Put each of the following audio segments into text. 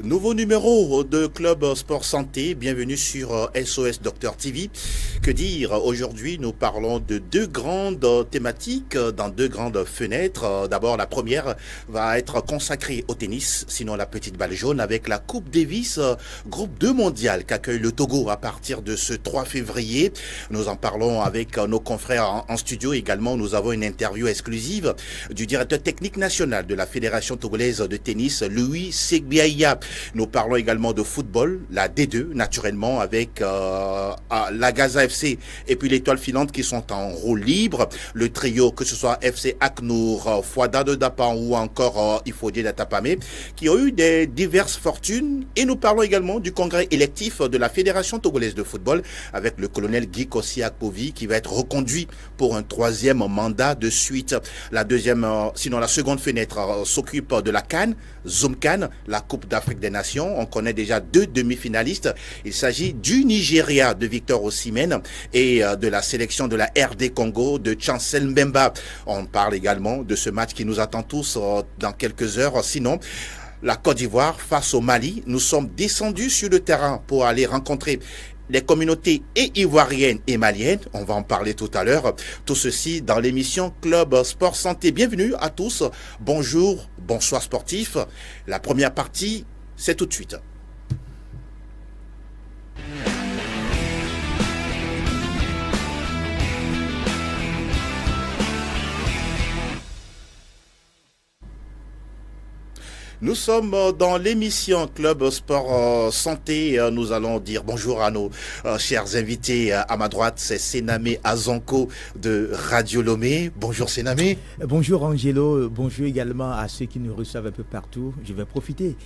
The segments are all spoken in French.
Nouveau numéro de Club Sport Santé, bienvenue sur SOS Docteur TV. Que dire, aujourd'hui nous parlons de deux grandes thématiques dans deux grandes fenêtres. D'abord la première va être consacrée au tennis, sinon la petite balle jaune avec la Coupe Davis groupe 2 mondial qu'accueille le Togo à partir de ce 3 février. Nous en parlons avec nos confrères en studio également. Nous avons une interview exclusive du directeur technique national de la Fédération togolaise de tennis, Louis Segbiaïa. Nous parlons également de football, la D2 naturellement avec la Gaza FC et puis l'Étoile filante qui sont en roue libre. Le trio, que ce soit FC Aknour, Fouada de Dapan ou encore Ifodie d'Atapamé, qui ont eu des diverses fortunes. Et nous parlons également du congrès électif de la Fédération togolaise de football avec le colonel Guy Kossi-Akpovi qui va être reconduit pour un 3e mandat de suite. La seconde fenêtre s'occupe de la CAN, Zoom CAN, la Coupe d'Afrique des Nations. On connaît déjà 2 demi-finalistes. Il s'agit du Nigeria de Victor Osimhen et de la sélection de la RD Congo de Chancel Mbemba. On parle également de ce match qui nous attend tous dans quelques heures. Sinon, la Côte d'Ivoire face au Mali, nous sommes descendus sur le terrain pour aller rencontrer les communautés ivoiriennes et maliennes, on va en parler tout à l'heure. Tout ceci dans l'émission Club Sport Santé. Bienvenue à tous. Bonjour, bonsoir sportifs. La première partie, c'est tout de suite. Nous sommes dans l'émission Club Sport Santé. Nous allons dire bonjour à nos chers invités. À ma droite, c'est Sénamé Azonko de Radio Lomé. Bonjour Sénamé. Bonjour Angelo. Bonjour également à ceux qui nous reçoivent un peu partout. Je vais profiter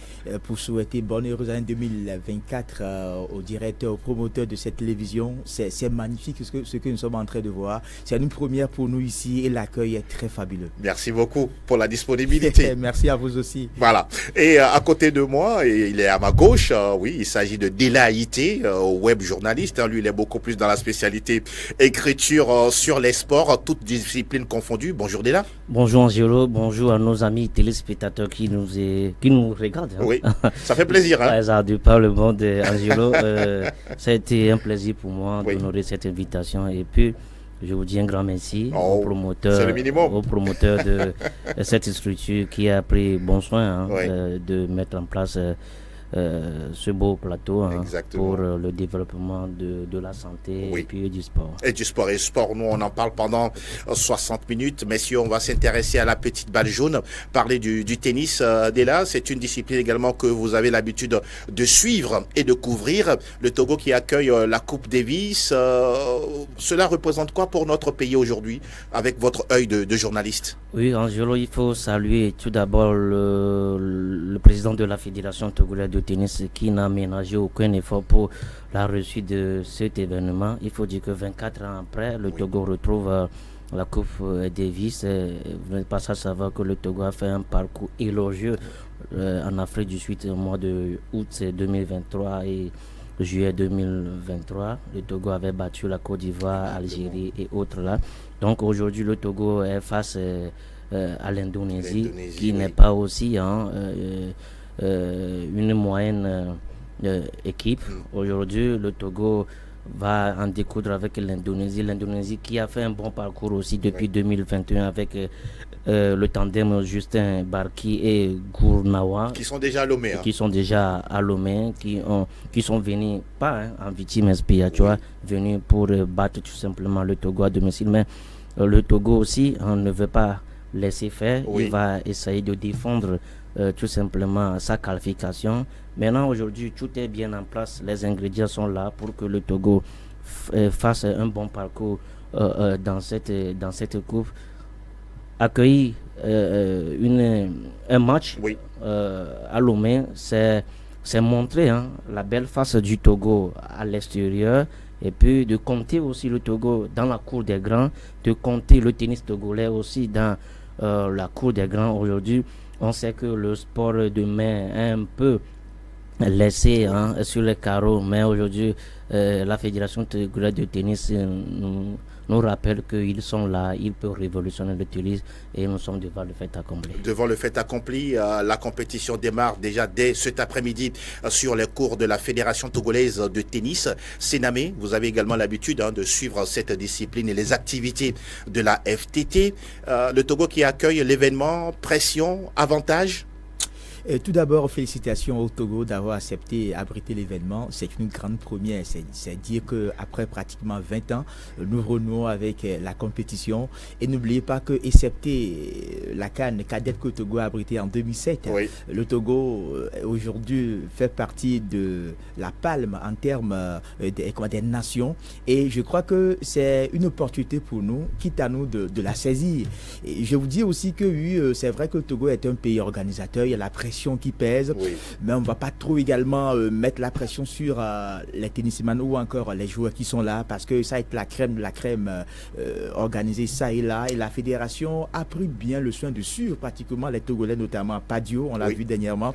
pour souhaiter bonne heureuse année 2024 au directeur, au promoteur de cette télévision. C'est magnifique ce que nous sommes en train de voir. C'est une première pour nous ici et l'accueil est très fabuleux. Merci beaucoup pour la disponibilité. Merci à vous aussi. Voilà. Et à côté de moi, et il est à ma gauche, oui, il s'agit de Delaïté, web journaliste. Lui, il est beaucoup plus dans la spécialité écriture sur les sports, toutes disciplines confondues. Bonjour Dela. Bonjour Angelo, bonjour à nos amis téléspectateurs qui nous regardent. Oui, ça fait plaisir. Par le monde Angelo, ça a été un plaisir pour moi d'honorer cette invitation et puis je vous dis un grand merci au promoteur de cette structure qui a pris bon soin de mettre en place ce beau plateau pour le développement de la santé et puis du sport. Et du sport. Et sport, nous on en parle pendant 60 minutes. Messieurs, on va s'intéresser à la petite balle jaune, parler du tennis. Dela, c'est une discipline également que vous avez l'habitude de suivre et de couvrir. Le Togo qui accueille la Coupe Davis. Cela représente quoi pour notre pays aujourd'hui avec votre œil de journaliste? Oui, Angelo, il faut saluer tout d'abord le président de la Fédération togolaise de tennis qui n'a ménagé aucun effort pour la réussite de cet événement. Il faut dire que 24 ans après, le Togo retrouve la Coupe Davis. Vous n'êtes pas à savoir que le Togo a fait un parcours élogieux en Afrique du Sud au mois de août 2023 et juillet 2023. Le Togo avait battu la Côte d'Ivoire, Algérie et autres là. Donc aujourd'hui, le Togo est face à l'Indonésie qui n'est pas aussi une moyenne équipe. Aujourd'hui, le Togo va en découdre avec l'Indonésie qui a fait un bon parcours aussi depuis 2021 avec le tandem Justin Barki et Gournawa qui sont déjà à Lomé, qui sont venus pas en victime expiatoire, venus pour battre tout simplement le Togo à domicile, mais le Togo aussi ne veut pas laisser faire. Il va essayer de défendre tout simplement sa qualification. Maintenant, aujourd'hui, tout est bien en place. Les ingrédients sont là pour que le Togo fasse un bon parcours dans cette coupe. Accueillir un match à Lomé, c'est montrer la belle face du Togo à l'extérieur et puis de compter aussi le Togo dans la cour des grands, de compter le tennis togolais aussi dans la cour des grands. Aujourd'hui, on sait que le sport de main est un peu laissé sur les carreaux, mais aujourd'hui, la Fédération togolaise de tennis nous rappelle qu'ils sont là, ils peuvent révolutionner le tourisme et nous sommes devant le fait accompli. Devant le fait accompli, la compétition démarre déjà dès cet après-midi sur les cours de la Fédération togolaise de tennis. Sénamé, vous avez également l'habitude de suivre cette discipline et les activités de la FTT. Le Togo qui accueille l'événement, pression, avantage? Tout d'abord, félicitations au Togo d'avoir accepté et abriter l'événement. C'est une grande première. C'est dire qu'après pratiquement 20 ans, nous renouons avec la compétition. Et n'oubliez pas que, excepté la CAN cadette que le Togo a abrité en 2007, oui, le Togo aujourd'hui fait partie de la palme en termes des nations. Et je crois que c'est une opportunité pour nous, quitte à nous de la saisir. Et je vous dis aussi que oui, c'est vrai que le Togo est un pays organisateur. Il y a la pression qui pèse, oui, mais on ne va pas trop également mettre la pression sur les tennisman ou encore les joueurs qui sont là, parce que ça va être la crème de la crème organisée ça et là, et la fédération a pris bien le soin de suivre pratiquement les Togolais, notamment Padio, on l'a vu dernièrement,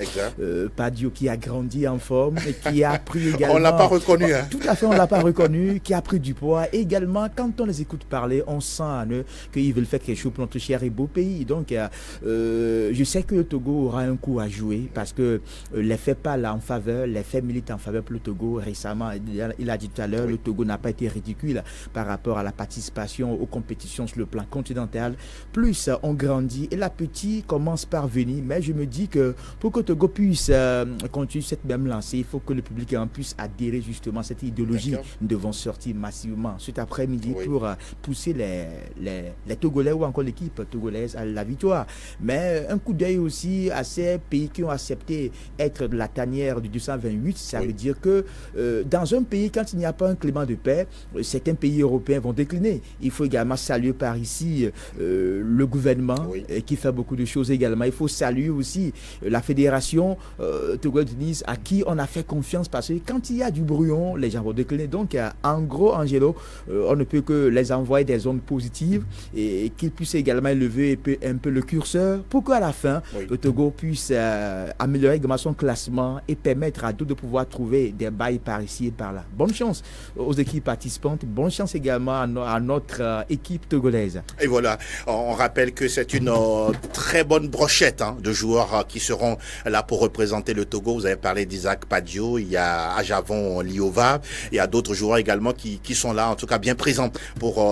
Padio qui a grandi en forme et qui a pris également... On ne l'a pas reconnu. Hein. Tout à fait, on ne l'a pas reconnu, qui a pris du poids. Et également, quand on les écoute parler, on sent en eux qu'ils veulent faire quelque chose pour notre cher et beau pays. Donc, je sais que le Togo aura un coup à jouer parce que les faits parlent en faveur, les faits militent en faveur pour le Togo. Récemment, il a dit tout à l'heure, le Togo n'a pas été ridicule par rapport à la participation aux compétitions sur le plan continental. Plus on grandit et l'appétit commence par venir. Mais je me dis que pour que le Togo puisse continuer cette même lancée, il faut que le public en puisse adhérer justement à cette idéologie. Nous devons sortir massivement cet après-midi pour pousser les Togolais ou encore l'équipe togolaise à la victoire. Mais un coup d'œil aussi à ces pays qui ont accepté être de la tanière du 228, ça veut dire que dans un pays, quand il n'y a pas un climat de paix, certains pays européens vont décliner. Il faut également saluer par ici le gouvernement qui fait beaucoup de choses également. Il faut saluer aussi la fédération togolaise de tennis à qui on a fait confiance parce que quand il y a du brouillon, les gens vont décliner. Donc, en gros, Angelo, on ne peut que les envoyer des zones positives et qu'ils puissent également élever un peu le curseur pour qu'à la fin, le Togo puisse améliorer également son classement et permettre à d'autres de pouvoir trouver des bails par ici et par là. Bonne chance aux équipes participantes, bonne chance également à notre équipe togolaise. Et voilà, on rappelle que c'est une très bonne brochette de joueurs qui seront là pour représenter le Togo. Vous avez parlé d'Isaac Padio, il y a Ajavon Liova, il y a d'autres joueurs également qui sont là, en tout cas bien présents pour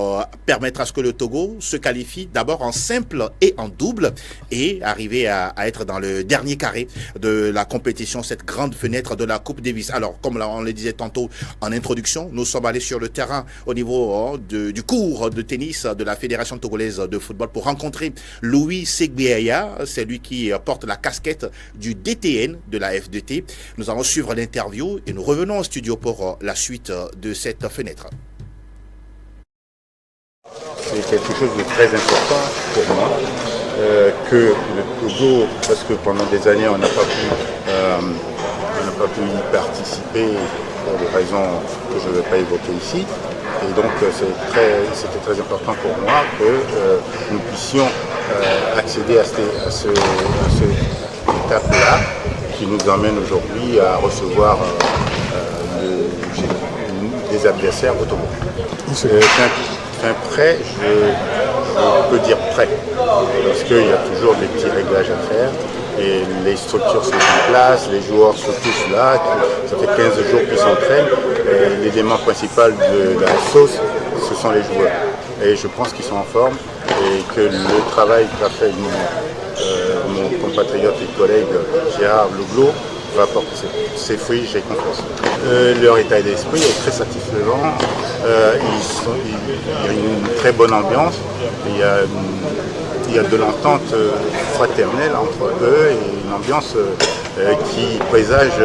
permettre à ce que le Togo se qualifie d'abord en simple et en double et arriver à être dans le dernier carré de la compétition, cette grande fenêtre de la Coupe Davis. Alors, comme on le disait tantôt en introduction, nous sommes allés sur le terrain au niveau du cours de tennis de la Fédération togolaise de football pour rencontrer Louis Segbeya, c'est lui qui porte la casquette du DTN de la FDT. Nous allons suivre l'interview et nous revenons au studio pour la suite de cette fenêtre. C'est quelque chose de très important pour moi. Que le Togo, parce que pendant des années on n'a pas pu y participer pour des raisons que je ne vais pas évoquer ici. Et donc c'était très important pour moi que nous puissions accéder à cette étape-là qui nous emmène aujourd'hui à recevoir des adversaires au Togo. Un prêt, je peux dire prêt, parce qu'il y a toujours des petits réglages à faire et les structures sont en place, les joueurs sont tous là, ça fait 15 jours qu'ils s'entraînent. L'élément principal de la sauce, ce sont les joueurs. Et je pense qu'ils sont en forme et que le travail qu'a fait mon compatriote et collègue Gérard Leglo va apporter ses fruits, j'ai confiance. Leur état d'esprit est très satisfaisant, il y a une très bonne ambiance, il y a de l'entente fraternelle entre eux et une ambiance qui présage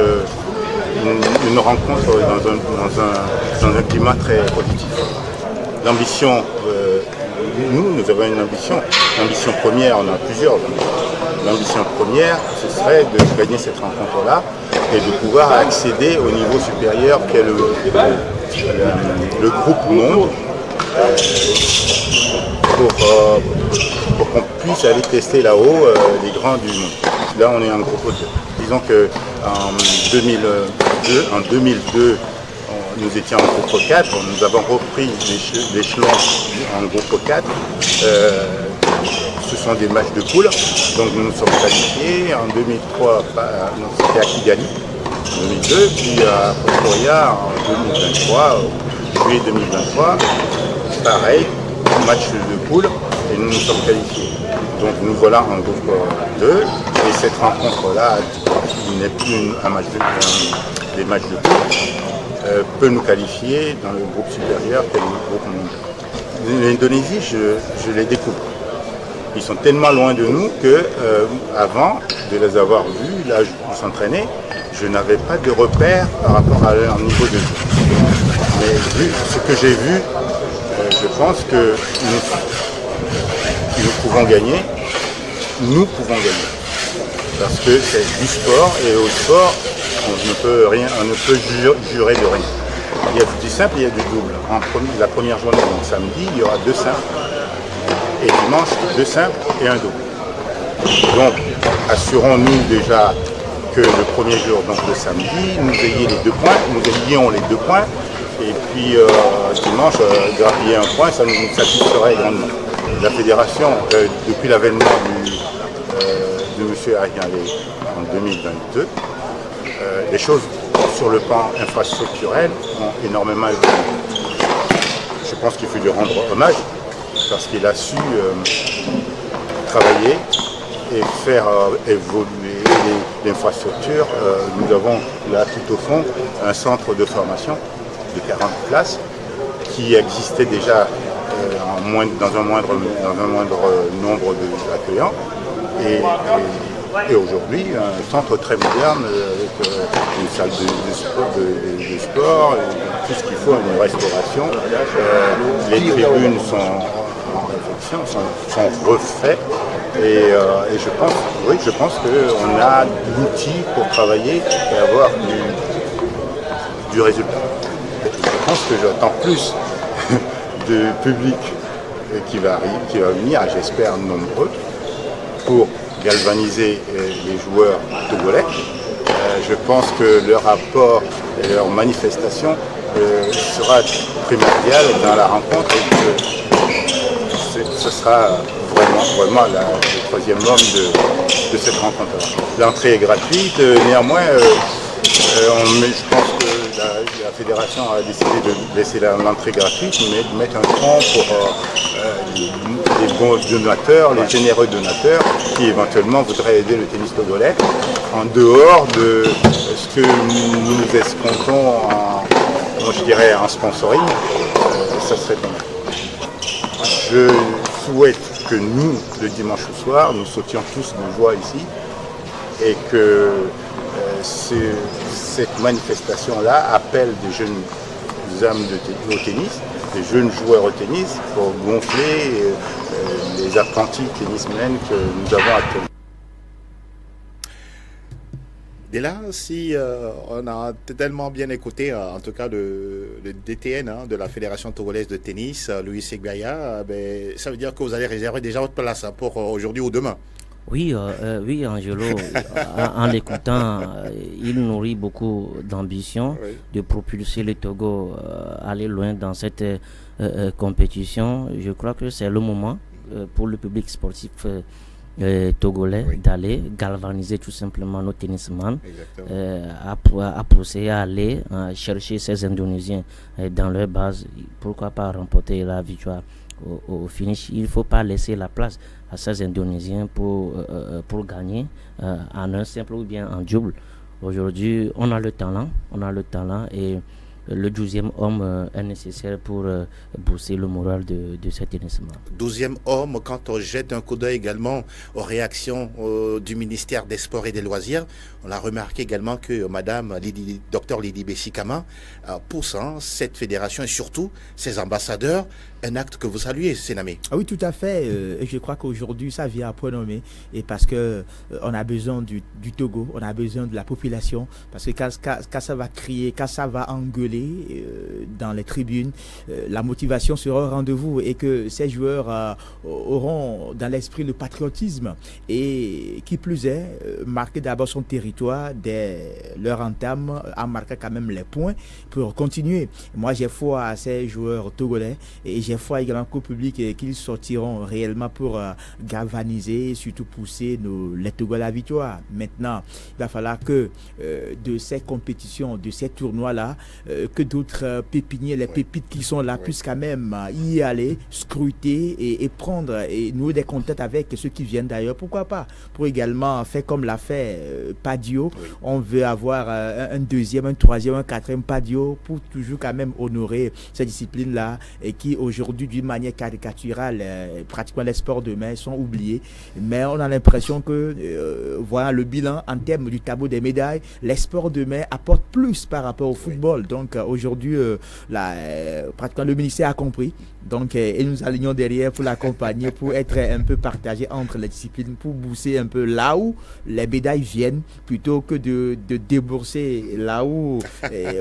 une rencontre dans un climat très positif. L'ambition, nous avons une ambition. L'ambition première, on a plusieurs. L'ambition première, ce serait de gagner cette rencontre-là et de pouvoir accéder au niveau supérieur qu'est le groupe monde pour qu'on puisse aller tester là-haut les grands du monde. Là, on est en groupe 2. Disons qu'en 2002, nous étions en groupe 4, nous avons repris l'échelon en groupe 4. Ce sont des matchs de poule, donc nous nous sommes qualifiés. En 2003, c'était à Kigali, en 2002, puis à Pretoria en 2023, juillet 2023, pareil, match de poule, et nous nous sommes qualifiés. Donc nous voilà en groupe 2, et cette rencontre-là, qui n'est plus des matchs de poule, peut nous qualifier dans le groupe supérieur, tel le groupe mondial. L'Indonésie, je les découvre. Ils sont tellement loin de nous que, avant de les avoir vus, là où s'entraîner, je n'avais pas de repère par rapport à leur niveau de jeu. Mais vu ce que j'ai vu, je pense que nous pouvons gagner. Nous pouvons gagner. Parce que c'est du sport, et au sport, on ne peut jurer de rien. Il y a du simple, il y a du double. La première journée, donc samedi, il y aura 2 simples. Et dimanche, 2 simples et un double. Donc, assurons-nous déjà que le premier jour, donc le samedi, nous ayons les 2 points, et puis dimanche, grappiller un point, ça nous satisferait grandement. La fédération, depuis l'avènement de M. Ariane en 2022, les choses sur le plan infrastructurel ont énormément évolué. Je pense qu'il faut lui rendre hommage, parce qu'il a su travailler et faire évoluer l'infrastructure. Nous avons là tout au fond un centre de formation de 40 places qui existait déjà dans un moindre nombre d'accueillants. Et aujourd'hui, un centre très moderne avec une salle de sport, tout ce qu'il faut, une restauration. Les tribunes sont refaits, et je pense qu'on a l'outil pour travailler et avoir du résultat. Je pense que j'attends plus de public qui va venir, j'espère nombreux, pour galvaniser les joueurs togolais. Je pense que leur apport et leur manifestation sera primordial dans la rencontre, et que ce sera vraiment le troisième homme de cette rencontre-là. L'entrée est gratuite, néanmoins, je pense que la fédération a décidé de laisser l'entrée gratuite, mais de mettre un fonds pour les bons donateurs, les généreux donateurs qui éventuellement voudraient aider le tennis togolais en dehors de ce que nous escomptons en sponsoring. Ça serait pas mal. Je souhaite que nous, le dimanche au soir, nous sautions tous de joie ici, et que cette manifestation-là appelle des jeunes âmes au tennis, des jeunes joueurs au tennis, pour gonfler les apprentis tennismen que nous avons actuellement. Dès là, si on a tellement bien écouté, en tout cas le DTN de la Fédération togolaise de tennis, Louis Segbaya, ça veut dire que vous allez réserver déjà votre place pour aujourd'hui ou demain. Oui, Angelo, en l'écoutant, il nourrit beaucoup d'ambition de propulser le Togo aller loin dans cette compétition. Je crois que c'est le moment pour le public sportif togolais d'aller galvaniser tout simplement nos tennisman, à pousser à aller chercher ces Indonésiens dans leur base. Pourquoi pas remporter la victoire au finish. Il ne faut pas laisser la place à ces Indonésiens pour gagner en un simple ou bien en double. Aujourd'hui, on a le talent et le 12e homme est nécessaire pour booster le moral de cet tennisman. 12e homme, quand on jette un coup d'œil également aux réactions du ministère des Sports et des Loisirs, on a remarqué également que Madame Dr Lydie Bessikama pousse cette fédération et surtout ses ambassadeurs un acte que vous saluez, Sénamé. Ah oui, tout à fait. Et je crois qu'aujourd'hui, ça vient à point nommé. Et parce que on a besoin du Togo, on a besoin de la population. Parce que quand ça va crier, quand ça va engueuler dans les tribunes, la motivation sera au rendez-vous. Et que ces joueurs auront dans l'esprit le patriotisme. Et qui plus est, marquer d'abord son territoire dès leur entame, en marquant quand même les points pour continuer. Moi, j'ai foi à ces joueurs togolais et j'ai foi également qu'au public qu'ils sortiront réellement pour galvaniser et surtout pousser les Togolais à la victoire. Maintenant, il va falloir que de ces compétitions, de ces tournois-là, que d'autres pépiniers, les pépites qui sont là, puissent quand même y aller, scruter et prendre et nouer des contacts avec ceux qui viennent d'ailleurs. Pourquoi pas? Pour également faire comme l'a fait Padio. On veut avoir un deuxième, un troisième, un quatrième Padio pour toujours quand même honorer cette discipline-là et qui aujourd'hui d'une manière caricaturale, pratiquement les sports de main sont oubliés. Mais on a l'impression que voilà le bilan en termes du tableau des médailles, les sports de main apportent plus par rapport au football. Donc aujourd'hui, pratiquement le ministère a compris. Donc et nous alignons derrière pour l'accompagner, pour être un peu partagé entre les disciplines, pour booster un peu là où les médailles viennent, plutôt que de débourser là où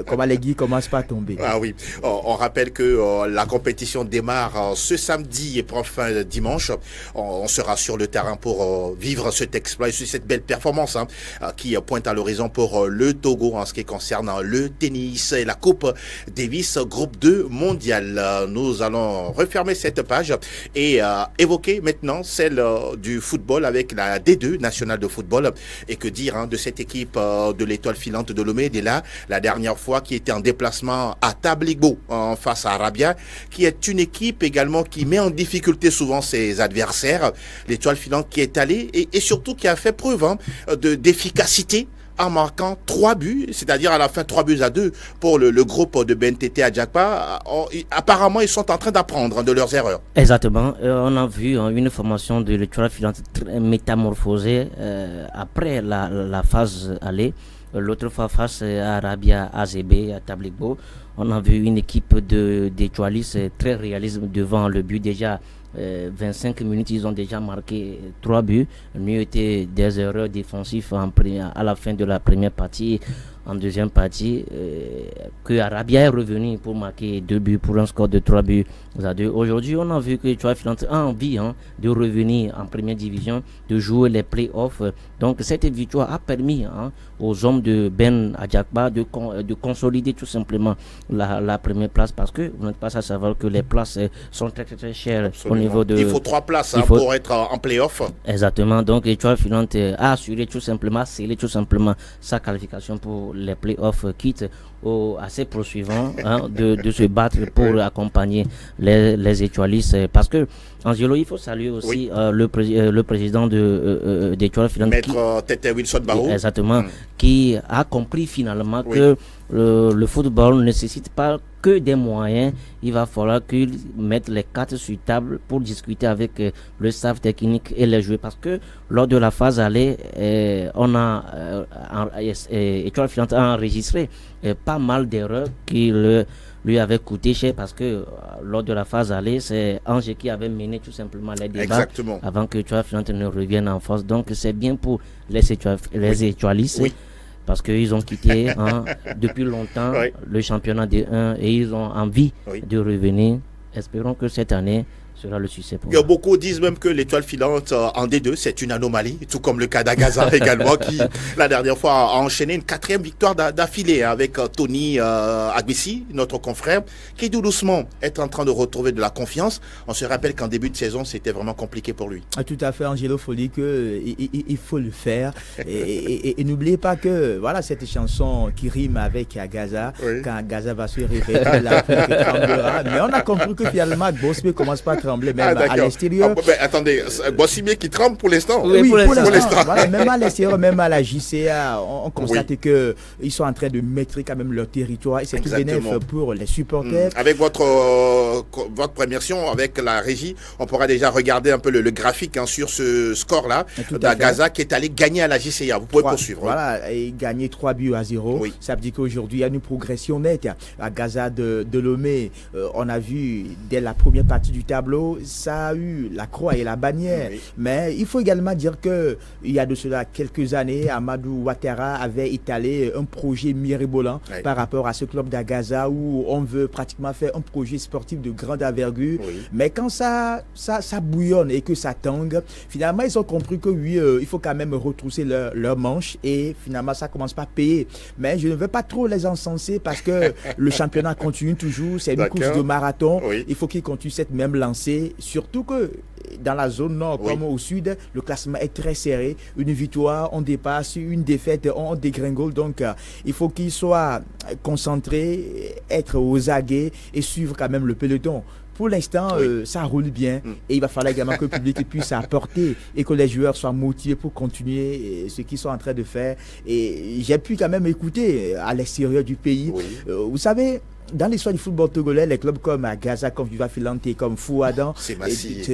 comment les guilles commencent pas à tomber. Ah oui, on rappelle que la compétition démarre ce samedi et prend fin dimanche. On sera sur le terrain pour vivre cet exploit et cette belle performance qui pointe à l'horizon pour le Togo en ce qui concerne le tennis et la Coupe Davis Groupe 2 mondial. Nous allons refermer cette page et évoquer maintenant celle du football avec la D2 nationale de football. Et que dire de cette équipe de l'étoile filante de Lomé dès là, la dernière fois qui était en déplacement à Tabligbo face à Arabia, qui est une équipe également qui met en difficulté souvent ses adversaires. L'étoile filante qui est allée et surtout qui a fait preuve d'efficacité en marquant 3 buts, c'est-à-dire à la fin 3-2 pour le groupe de BNTT à Djakpa. Apparemment, ils sont en train d'apprendre de leurs erreurs. Exactement. On a vu une formation de l'étoile filante métamorphosée après la phase aller. L'autre fois face à Arabia AZB, à Tabligbo. On a vu une équipe d'étoilistes très réaliste devant le but. Déjà 25 minutes, ils ont déjà marqué 3 buts. Mieux était des erreurs défensives à la fin de la première partie. En deuxième partie, que Arabia est revenu pour marquer 2 buts pour un score de 3-2. Aujourd'hui, on a vu que l'étoile filante a envie de revenir en première division, de jouer les play-offs. Donc cette victoire a permis aux hommes de Ben Adjakba de consolider tout simplement la première place, parce que vous n'êtes pas à savoir que les places sont très très, très chères. Absolument. Au niveau de... Il faut 3 places pour être en play-off. Exactement. Donc l'étoile filante a assuré tout simplement, scellé tout simplement sa qualification pour les play-offs, quitte à ses poursuivants de se battre pour accompagner les étoilistes, parce que Angelo, il faut saluer aussi le président d'Étoile Filante, Maître Tete Wilson Barou, exactement, qui a compris finalement que le football ne nécessite pas que des moyens. Il va falloir qu'ils mettent les cartes sur table pour discuter avec le staff technique et les joueurs, parce que lors de la phase aller, on a Étoile Filante a enregistré pas mal d'erreurs qui lui avait coûté cher, parce que lors de la phase aller, c'est Angers qui avait mené tout simplement les débats avant que Étoile Filante ne revienne en force. Donc c'est bien pour les étoilistes, parce qu'ils ont quitté depuis longtemps le championnat D1 et ils ont envie de revenir. Espérons que cette année sera le succès pour eux. Beaucoup disent même que l'étoile filante en D2, c'est une anomalie, tout comme le cas d'Agaza également, qui la dernière fois a enchaîné une 4e victoire d'affilée avec Tony Agbissi, notre confrère, qui tout doucement est en train de retrouver de la confiance. On se rappelle qu'en début de saison, c'était vraiment compliqué pour lui. Tout à fait, Angelo, il faut dire qu'il faut le faire. Et n'oubliez pas que voilà cette chanson qui rime avec Agaza, quand Agaza va se réveiller, l'Afrique tremblera. Mais on a compris que finalement, Bosme commence pas à trembler. trembler même à l'extérieur. Attendez, Boissimier qui tremble pour l'instant. Oui, pour l'instant. Voilà, même à l'extérieur, même à la JCA, on constate qu'ils sont en train de mettre quand même leur territoire et c'est tout bénéf pour les supporters. Avec votre permission, avec la régie, on pourra déjà regarder un peu le graphique sur ce score-là d'Agaza qui est allé gagner à la JCA. Vous pouvez poursuivre. Voilà, et gagner 3-0. Oui. Ça veut dire qu'aujourd'hui, il y a une progression nette. À Gaza de Lomé, on a vu dès la première partie du tableau, ça a eu la croix et la bannière. Oui. Mais il faut également dire qu'il y a de cela quelques années, Amadou Ouattara avait étalé un projet mirobolant par rapport à ce club d'Agaza où on veut pratiquement faire un projet sportif de grande envergure. Oui. Mais quand ça bouillonne et que ça tangue, finalement, ils ont compris que il faut quand même retrousser leur manche et finalement, ça commence pas à payer. Mais je ne veux pas trop les encenser parce que le championnat continue toujours. C'est une course de marathon. Oui. Il faut qu'ils continuent cette même lancée. Surtout que dans la zone nord comme au sud, le classement est très serré. Une victoire, on dépasse. Une défaite, on dégringole. Donc, il faut qu'ils soient concentrés, être aux aguets et suivre quand même le peloton. Pour l'instant, ça roule bien et il va falloir également que le public puisse apporter et que les joueurs soient motivés pour continuer ce qu'ils sont en train de faire. Et j'ai pu quand même écouter à l'extérieur du pays. Oui. Vous savez, dans l'histoire du football togolais, les clubs comme Agaza, comme Viva Filante, comme Fouadan,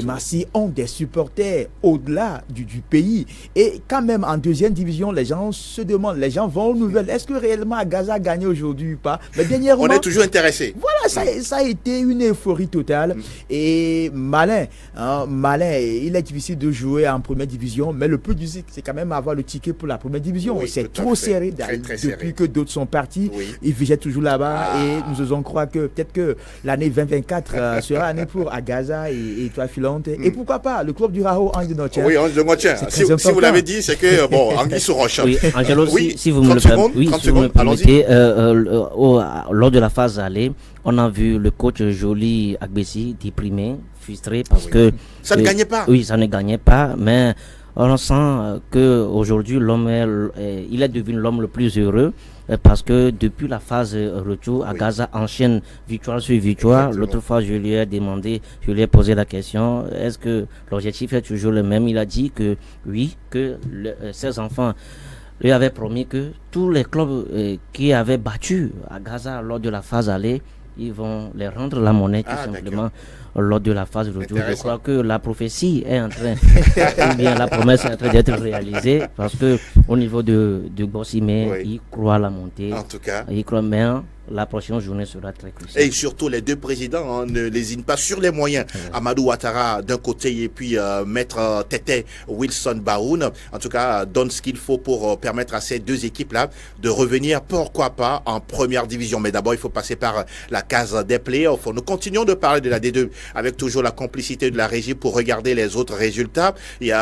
Massi ont des supporters au-delà du pays. Et quand même en deuxième division, les gens se demandent, les gens vont aux nouvelles. Est-ce que réellement Agaza a gagné aujourd'hui ou pas? Mais dernièrement, on est toujours intéressé. Voilà, ça a été une euphorie totale. Et malin, il est difficile de jouer en première division, mais le plus difficile, c'est quand même avoir le ticket pour la première division. Oui, c'est trop serré depuis que d'autres sont partis. Oui. Ils visaient toujours là-bas et nous on croit que peut-être que l'année 2024 sera l'année pour Agaza et toi Filante. Et pourquoi pas le club du Raho Ange de Notien. Oui, Ange de Notien. Si vous l'avez dit, c'est que Anguille sous roche. Oui, Angelo, si vous me le permettez, lors de la phase aller, on a vu le coach Joly Agbessi déprimé, frustré parce que ça ne gagnait pas. Oui, ça ne gagnait pas, mais on sent que aujourd'hui l'homme il est devenu l'homme le plus heureux. Parce que depuis la phase retour, Agaza enchaîne victoire sur victoire. Exactement. L'autre fois, je lui ai posé la question, est-ce que l'objectif est toujours le même? Il a dit que oui, que ses enfants lui avaient promis que tous les clubs qui avaient battu Agaza lors de la phase aller, ils vont les rendre la monnaie tout simplement lors de la phase de retour. Je crois que la prophétie est en train, ou bien la promesse est en train d'être réalisée parce que au niveau de Bossimé, il croit à la montée. En tout cas, il croit bien. La prochaine journée sera très cruciale. Et surtout, les deux présidents ne lésinent pas sur les moyens. Amadou Ouattara d'un côté et puis Maître Tété Wilson Baoun, en tout cas, donne ce qu'il faut pour permettre à ces deux équipes-là de revenir, pourquoi pas, en première division. Mais d'abord, il faut passer par la case des playoffs. Nous continuons de parler de la D2 avec toujours la complicité de la régie pour regarder les autres résultats.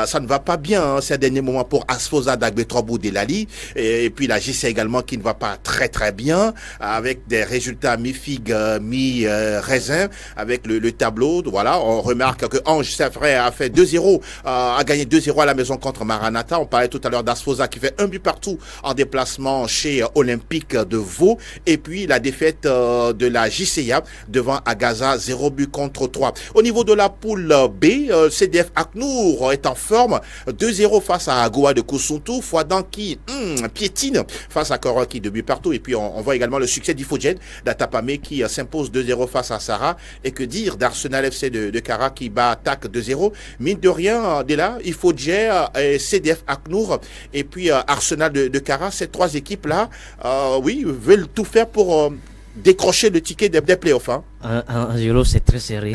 Ça ne va pas bien ces derniers moments pour Asfosa d'Agbetrobou Delali et puis la JC également qui ne va pas très très bien avec des résultats mi-figue, mi-raisin avec le tableau. Voilà, on remarque que Ange Saint-Frère a fait 2-0, a gagné 2-0 à la maison contre Maranatha. On parlait tout à l'heure d'Asfosa qui fait un but partout en déplacement chez Olympique de Vaud. Et puis la défaite de la JCA devant Agaza, 0 but contre 3. Au niveau de la poule B, CDF Aknour est en forme. 2-0 face à Agoua de Koussountou. Fouadan qui piétine face à Kora qui 2 buts partout. Et puis on voit également le succès d'Ifodjen d'Atapamé qui s'impose 2-0 face à Sarah. Et que dire d'Arsenal FC de Kara qui bat attaque 2-0. Mine de rien, dès là, Ifodjen, CDF Aknour et puis Arsenal de Kara, ces trois équipes-là, veulent tout faire pour décrocher le ticket des playoffs. Angelo, c'est très serré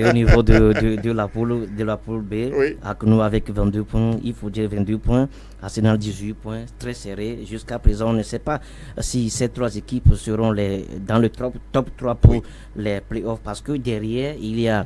au niveau de la poule B. Oui. Aknou avec 22 points, Ifodjen 22 points, Arsenal 18 points, très serré. Jusqu'à présent, on ne sait pas si ces trois équipes seront dans le top 3 pour les playoffs parce que derrière, il y a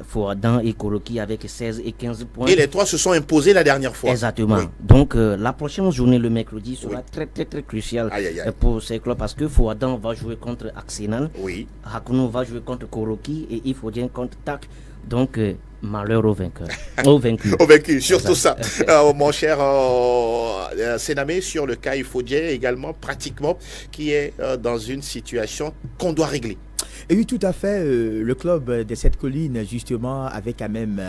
Fouadan et Koroki avec 16 et 15 points. Et les trois se sont imposés la dernière fois. Exactement. Oui. Donc, la prochaine journée, le mercredi, sera très, très, très cruciale pour ces clubs parce que Fouadan va jouer contre Arsenal. Oui. Hakunou va jouer contre Koroki et Ifodjen contre Tak. Donc, malheur au vainqueur. Au vaincu. Au vaincu, surtout ça. Mon cher Sénamé, sur le cas Ifodjen également, pratiquement, qui est dans une situation qu'on doit régler. Et oui, tout à fait. Le club des Sept Collines, justement, avait quand même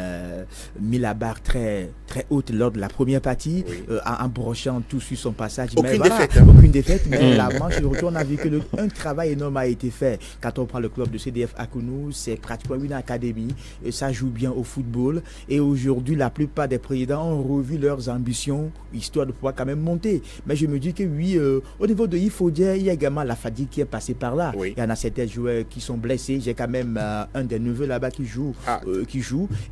mis la barre très, très haute lors de la première partie, en brochant tout sur son passage. Aucune défaite. Aucune défaite, mais la manche de retour, on a vu qu'un travail énorme a été fait. Quand on prend le club de CDF Akounou, c'est pratiquement une académie. Ça joue bien au football. Et aujourd'hui, la plupart des présidents ont revu leurs ambitions, histoire de pouvoir quand même monter. Mais je me dis que oui, au niveau de Ifodje, il y a également la fatigue qui est passée par là. Il y en a certains joueurs qui sont blessés. J'ai quand même un des neveux là-bas qui joue.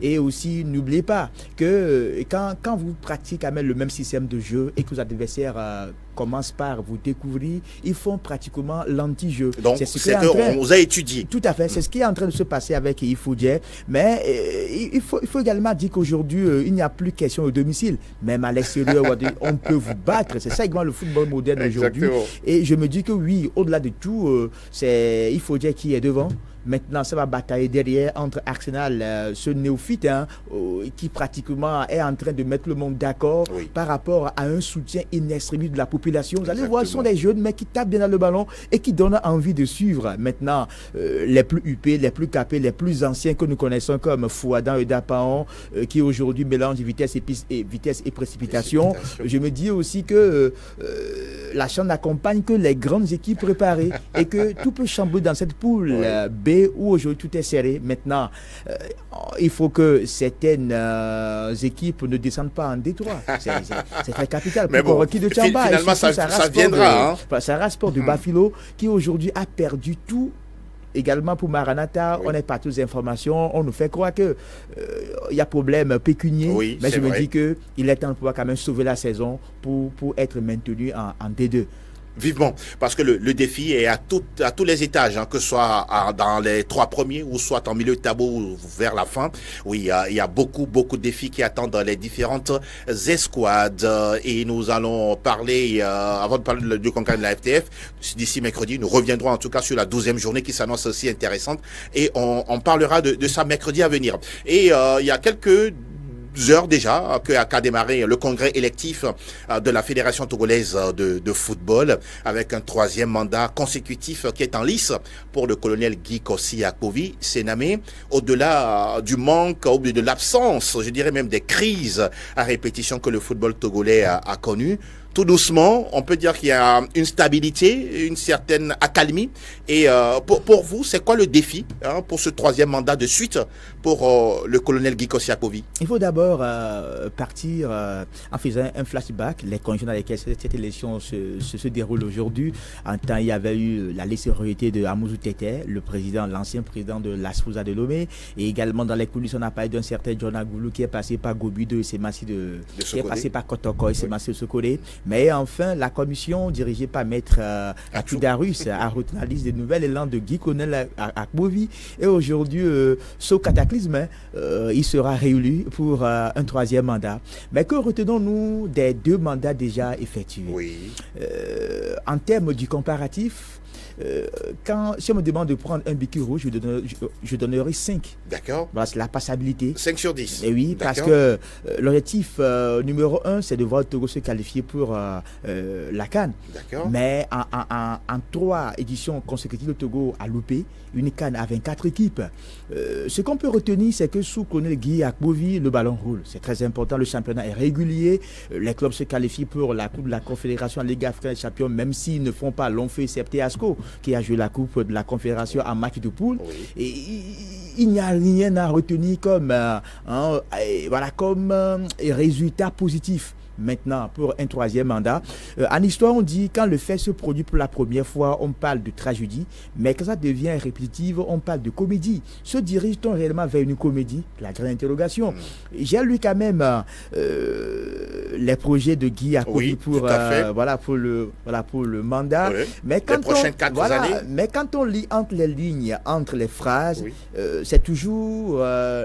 Et aussi, n'oubliez pas que quand vous pratiquez quand même le même système de jeu et que vos adversaires commencent par vous découvrir, ils font pratiquement l'anti-jeu. Donc, c'est qu'on vous a étudié. Tout à fait. C'est ce qui est en train de se passer avec Ifodje. Mais il faut également dire qu'aujourd'hui, il n'y a plus question au domicile. Même à l'extérieur, on peut vous battre. C'est ça également le football moderne aujourd'hui. Et je me dis que oui, au-delà de tout, c'est Ifodje qui est devant. Maintenant, ça va batailler derrière entre Arsenal, ce néophyte qui pratiquement est en train de mettre le monde d'accord par rapport à un soutien inextrémé de la population. Vous allez voir, ce sont des jeunes mais qui tapent bien dans le ballon et qui donnent envie de suivre. Maintenant, les plus huppés, les plus capés, les plus anciens que nous connaissons comme Fouadan et Dapaon, qui aujourd'hui mélangent vitesse et précipitation. Je me dis aussi que la chance n'accompagne que les grandes équipes préparées et que tout peut chambouler dans cette poule B où aujourd'hui tout est serré. Maintenant, il faut que certaines équipes ne descendent pas en détroit. C'est très capital. Mais bon, finalement, ça viendra. Sarah Sport de Bafilo qui aujourd'hui a perdu tout. Également pour Maranatha, on est partout aux informations, on nous fait croire qu'il y a problème pécunier, mais je me dis qu'il est temps de pouvoir quand même sauver la saison pour être maintenu en D2. Vivement, parce que le défi est à tous les étages, que ce soit dans les 3 premiers ou soit en milieu de tableau ou vers la fin. Oui, il y a beaucoup de défis qui attendent les différentes escouades. Et nous allons parler, avant de parler du concours de la FTF, d'ici mercredi, nous reviendrons en tout cas sur la 12e journée qui s'annonce aussi intéressante. Et on parlera de ça mercredi à venir. Et il y a quelques heures déjà qu'a démarré le congrès électif de la Fédération togolaise de football avec un 3e mandat consécutif qui est en lice pour le colonel Guy Kossi Akpovi Senamé. Au-delà du manque ou de l'absence, je dirais même des crises à répétition que le football togolais a connues, tout doucement, on peut dire qu'il y a une stabilité, une certaine accalmie. Et pour vous, c'est quoi le défi pour ce 3e mandat de suite pour le colonel Guy Kossi Akpovi? Il faut d'abord partir en faisant un flashback, les conditions dans lesquelles cette élection se déroule aujourd'hui. En temps, il y avait eu la laisser-royauté de Amouzou Tete, l'ancien président de l'Asfosa de Lomé, et également dans les coulisses, on a parlé d'un certain John Agoulou qui est passé par Gobido et Semassi qui est passé par Kotoko et Semassi Sokole. Mais enfin, la commission dirigée par Maître Akidarus a retenu la liste des nouvel élan de Guy Colonel Akpovi. Et aujourd'hui, sauf cataclysme, il sera réélu pour un 3e mandat. Mais que retenons-nous des 2 mandats déjà effectués? En termes du comparatif, si on me demande de prendre un béquille rouge, je donnerai 5. D'accord. Voilà, c'est la passabilité. 5 sur 10. Et oui, parce que l'objectif numéro 1, c'est de voir le Togo se qualifier pour la CAN. D'accord. Mais en 3 éditions consécutives, le Togo a loupé une CAN à 24 équipes. Ce qu'on peut retenir, c'est que sous colonel Guy Akpovi, le ballon roule. C'est très important. Le championnat est régulier. Les clubs se qualifient pour la Coupe de la Confédération, la Ligue africaine des champions, même s'ils ne font pas Longfeu Septé Asco, qui a joué la Coupe de la Confédération en match de poule. Et il n'y a rien à retenir comme résultat positif. Maintenant, pour un 3e mandat. En histoire, on dit quand le fait se produit pour la première fois, on parle de tragédie, mais quand ça devient répétitif, on parle de comédie. Se dirige-t-on réellement vers une comédie? La grande interrogation. J'ai lu quand même les projets de Guy Akpovi pour le mandat. Mais quand les prochaines 4 années. Mais quand on lit entre les lignes, entre les phrases, c'est toujours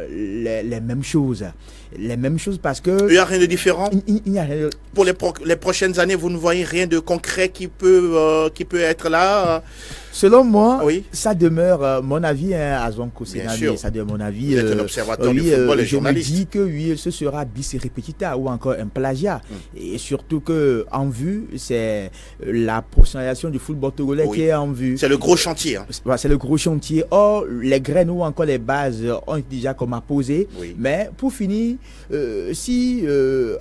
les mêmes choses. Les mêmes choses parce que... Il n'y a rien de différent. Il n'y a rien. Pour les prochaines années, vous ne voyez rien de concret qui peut être là Selon moi, Oui. ça demeure mon avis, hein, à Zonko Bien Sénami, sûr. ça demeure mon avis. Vous êtes un observateur du football et je journaliste. me dis que oui, ce sera bis repetita ou encore un plagiat. Et surtout que en vue, c'est la professionnalisation du football togolais Oui. qui est en vue. C'est le gros chantier. Hein. Voilà, c'est le gros chantier. Or, les graines ou encore les bases ont déjà comme à poser. Oui. Mais pour finir, si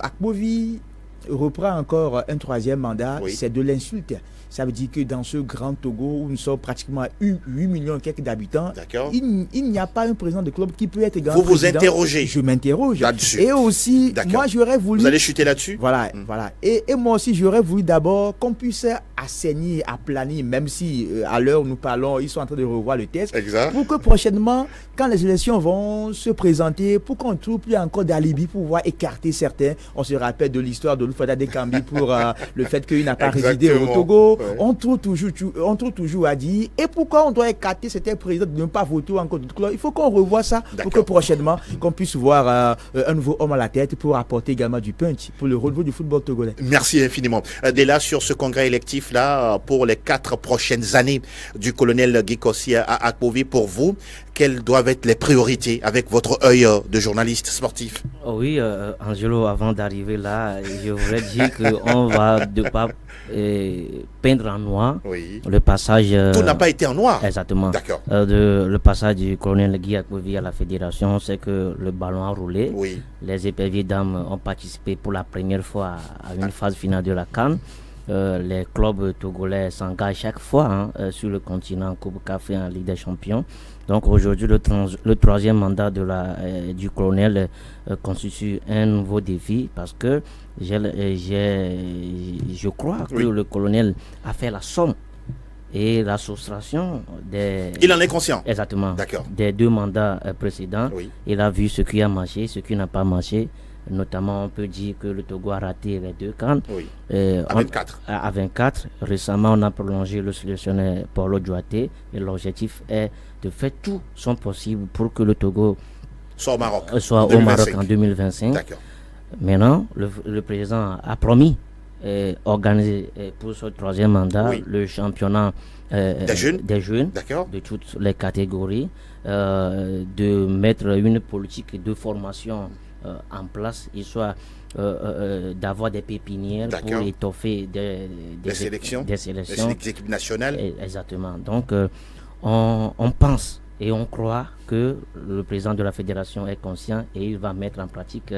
Akbovi reprend encore un troisième mandat, Oui. c'est de l'insulte. Ça veut dire que dans ce grand Togo où nous sommes pratiquement à 8 millions et quelques d'habitants, D'accord. il n'y a pas un président de club qui peut être grand Vous vous président. interrogez Je m'interroge. là-dessus. Et aussi, D'accord. moi j'aurais voulu... Vous allez chuter là-dessus? Voilà, voilà. Et moi aussi, j'aurais voulu d'abord qu'on puisse assainir, aplanir, même si à l'heure où nous parlons, ils sont en train de revoir le texte, Exact. pour que prochainement, quand les élections vont se présenter, pour qu'on ne trouve plus encore d'alibi pour pouvoir écarter certains. On se rappelle de l'histoire de Lufada Dekambi pour le fait qu'il n'a pas résidé au Exactement. Togo. Ouais. On trouve toujours à dire. Et pourquoi on doit écarter certains présidents de ne pas voter encore d'autres clubs? Il faut qu'on revoie ça pour D'accord. que prochainement, qu'on puisse voir un nouveau homme à la tête pour apporter également du punch pour le renouveau du football togolais. Merci infiniment. Dès là, sur ce congrès électif-là, pour les 4 prochaines années du colonel Guy Kossi à Akbovi, pour vous, quelles doivent être les priorités avec votre œil de journaliste sportif? Oh oui, Angelo, avant d'arriver là, je voudrais dire qu'on va de pas peindre en noir Oui. le passage. Tout n'a pas été en noir. Exactement. D'accord. Le passage du colonel Guy Akbovi à la fédération, c'est que le ballon a roulé. Oui. Les éperviers dames ont participé pour la première fois à une phase finale de la CAN. Les clubs togolais s'engagent chaque fois sur le continent en Coupe CAF et en Ligue des Champions. Donc aujourd'hui, le troisième mandat du colonel constitue un nouveau défi parce que je crois que le colonel a fait la somme et la soustraction des... Il en est conscient. Exactement. D'accord. Des 2 mandats précédents. Oui. Il a vu ce qui a marché, ce qui n'a pas marché. Notamment, on peut dire que le Togo a raté les 2 CAN. Oui. À 24. À 24. Récemment, on a prolongé le sélectionneur Paulo Duarte et l'objectif est de faire tout son possible pour que le Togo Soit au Maroc. soit au 2025. Maroc en 2025. D'accord. Maintenant, le président a promis organiser pour ce troisième mandat le championnat des jeunes D'accord. de toutes les catégories, de mettre une politique de formation en place, histoire d'avoir des pépinières pour étoffer des sélections. Des équipes nationales. Exactement. Donc, on pense et on croit que le président de la fédération est conscient et il va mettre en pratique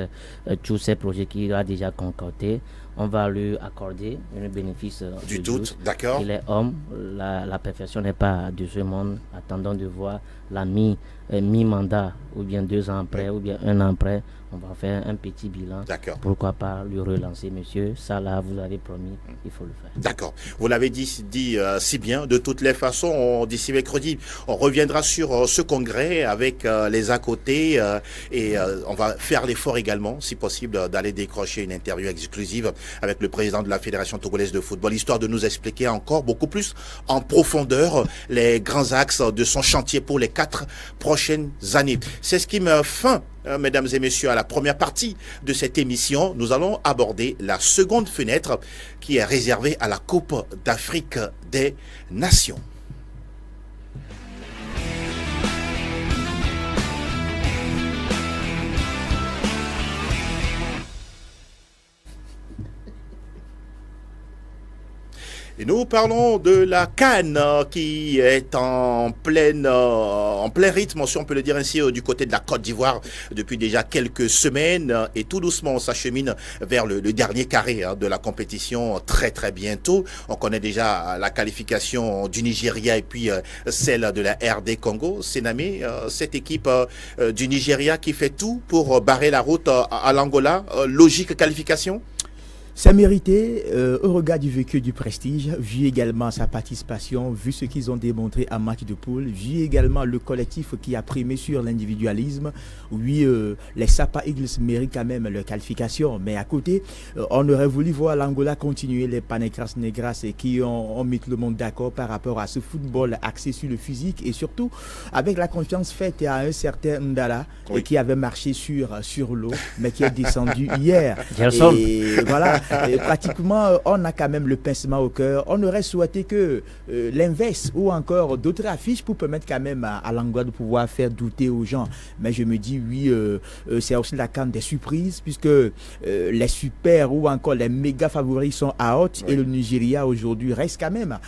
tous ces projets qu'il a déjà concoctés. On va lui accorder un bénéfice du doute. D'accord. Il est homme, la perfection n'est pas de ce monde. Attendons de voir la mi-mandat, ou bien 2 ans après, ou bien 1 an après. On va faire un petit bilan. D'accord. Pourquoi pas lui relancer, monsieur? Ça là, vous avez promis, il faut le faire. D'accord. Vous l'avez dit si bien. De toutes les façons, d'ici mercredi, on reviendra sur ce congrès avec les à côté et on va faire l'effort également, si possible, d'aller décrocher une interview exclusive avec le président de la Fédération togolaise de football, histoire de nous expliquer encore beaucoup plus en profondeur les grands axes de son chantier pour les 4 prochaines années. C'est ce qui me fin, mesdames et messieurs, à la première partie de cette émission. Nous allons aborder la seconde fenêtre qui est réservée à la Coupe d'Afrique des Nations. Et nous parlons de la CAN qui est en plein rythme, si on peut le dire ainsi, du côté de la Côte d'Ivoire depuis déjà quelques semaines. Et tout doucement, on s'achemine vers le dernier carré de la compétition très très bientôt. On connaît déjà la qualification du Nigeria et puis celle de la RD Congo. Sénamé, cette équipe du Nigeria qui fait tout pour barrer la route à l'Angola. Logique qualification? C'est mérité au regard du vécu du prestige, vu également sa participation, vu ce qu'ils ont démontré en match de poule, vu également le collectif qui a primé sur l'individualisme. Oui, les Sapa Eagles méritent quand même leur qualification, mais à côté, on aurait voulu voir l'Angola continuer, les Panecras Negras qui ont mis tout le monde d'accord par rapport à ce football axé sur le physique et surtout avec la confiance faite à un certain Ndala qui avait marché sur l'eau, mais qui est descendu hier. Gerson. Et voilà. Pratiquement, on a quand même le pincement au cœur. On aurait souhaité que l'inverse ou encore d'autres affiches pour permettre quand même à l'Angola de pouvoir faire douter aux gens. Mais je me dis, oui, c'est aussi la CAN des surprises, puisque les super ou encore les méga favoris sont out, et le Nigeria aujourd'hui reste quand même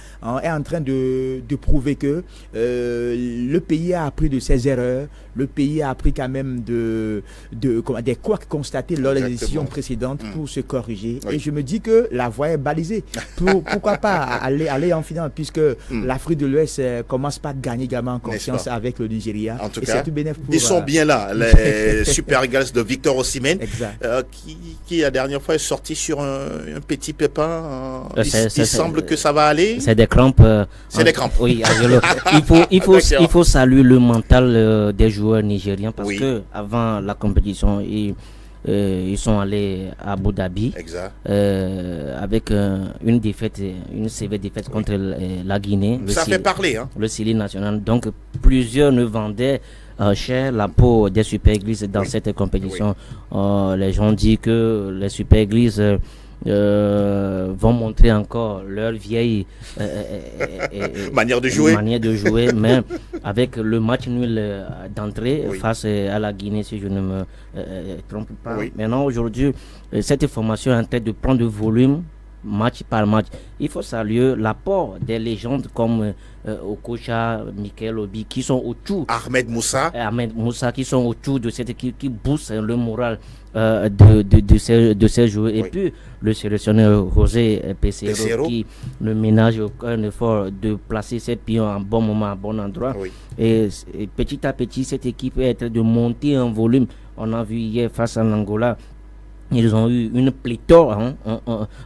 est en train de prouver que le pays a appris de ses erreurs, le pays a appris quand même des couacs constatés lors des décisions précédentes pour se corriger. Et je me dis que la voie est balisée. Pourquoi pas aller en finale, puisque l'Afrique de l'Ouest commence pas à gagner également en confiance avec le Nigeria. En tout et cas, pour, ils sont bien là, les Super Eagles de Victor Osimhen, qui la dernière fois est sorti sur un petit pépin. Il semble que ça va aller. C'est des crampes. C'est des crampes. Oui, il faut saluer le mental des joueurs nigériens, parce que avant la compétition, ils sont allés à Abu Dhabi avec une sévère défaite contre la Guinée. Ça fait parler. Le Sili national. Donc plusieurs ne vendaient cher la peau des Super Eagles dans cette compétition. Les gens disent que les Super Eagles vont montrer encore leur vieille manière de jouer, mais avec le match nul d'entrée face à la Guinée, si je ne me trompe pas. Maintenant, aujourd'hui, cette formation est en train de prendre de volume match par match. Il faut saluer l'apport des légendes comme Okocha, Michael Obi, qui sont autour. Ahmed Moussa, qui sont autour de cette équipe, qui booste le moral de ces joueurs. Et puis le sélectionneur José Peseiro, qui ne ménage aucun effort de placer ses pions en bon moment, à bon endroit. Et petit à petit, cette équipe est en train de monter en volume. On a vu hier face à l'Angola, ils ont eu une pléthore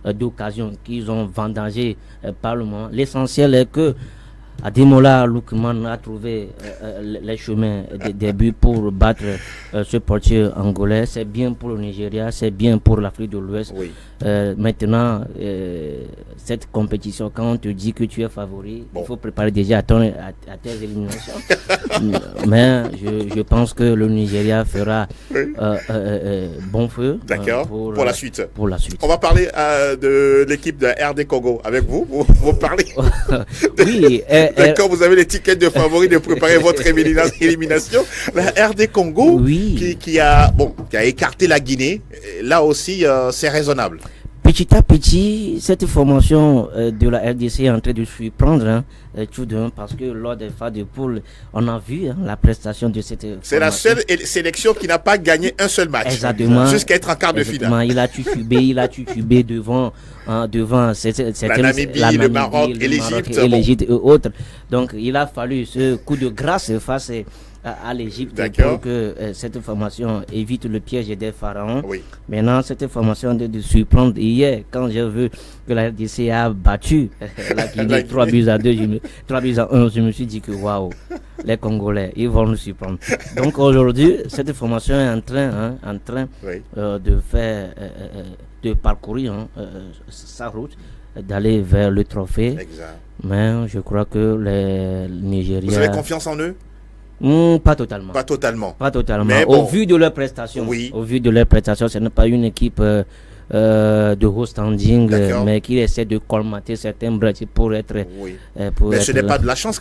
d'occasions qu'ils ont vendangées par le moment. L'essentiel est que Ademola Lookman a trouvé les chemins des buts pour battre ce portier angolais. C'est bien pour le Nigeria, c'est bien pour l'Afrique de l'Ouest. Maintenant, cette compétition, quand on te dit que tu es favori, il faut préparer déjà à tes éliminations. Mais je pense que le Nigeria fera bon feu pour la suite. Pour la suite. On va parler de l'équipe de RD Congo avec vous. Vous parlez. Oui. D'accord, vous avez l'étiquette de favori de préparer votre élimination. La RD Congo qui a écarté la Guinée, là aussi c'est raisonnable. Petit à petit, cette formation de la RDC est en train de surprendre tout d'un, parce que lors des phases de poule, on a vu la prestation de cette formation. C'est la seule sélection qui n'a pas gagné un seul match. Exactement. Jusqu'à être en quart de finale. Il a titubé devant la Namibie, le Maroc et l'Égypte et autres. Donc il a fallu ce coup de grâce face à l'Égypte pour que cette formation évite le piège des pharaons. Maintenant, cette formation de surprendre. Hier, quand j'ai vu que la RDC a battu la Guinée 3 buts à 2, 3 buts à 1, je me suis dit que waouh, les Congolais, ils vont nous surprendre. Donc aujourd'hui, cette formation est en train de faire, de parcourir sa route, d'aller vers le trophée. Mais je crois que les Nigériens... Vous avez confiance en eux? Pas totalement. Mais bon, au vu de leurs prestations, ce n'est pas une équipe de haut standing, mais qui essaie de colmater certains brèches pour être. Mais ce n'est pas de la chance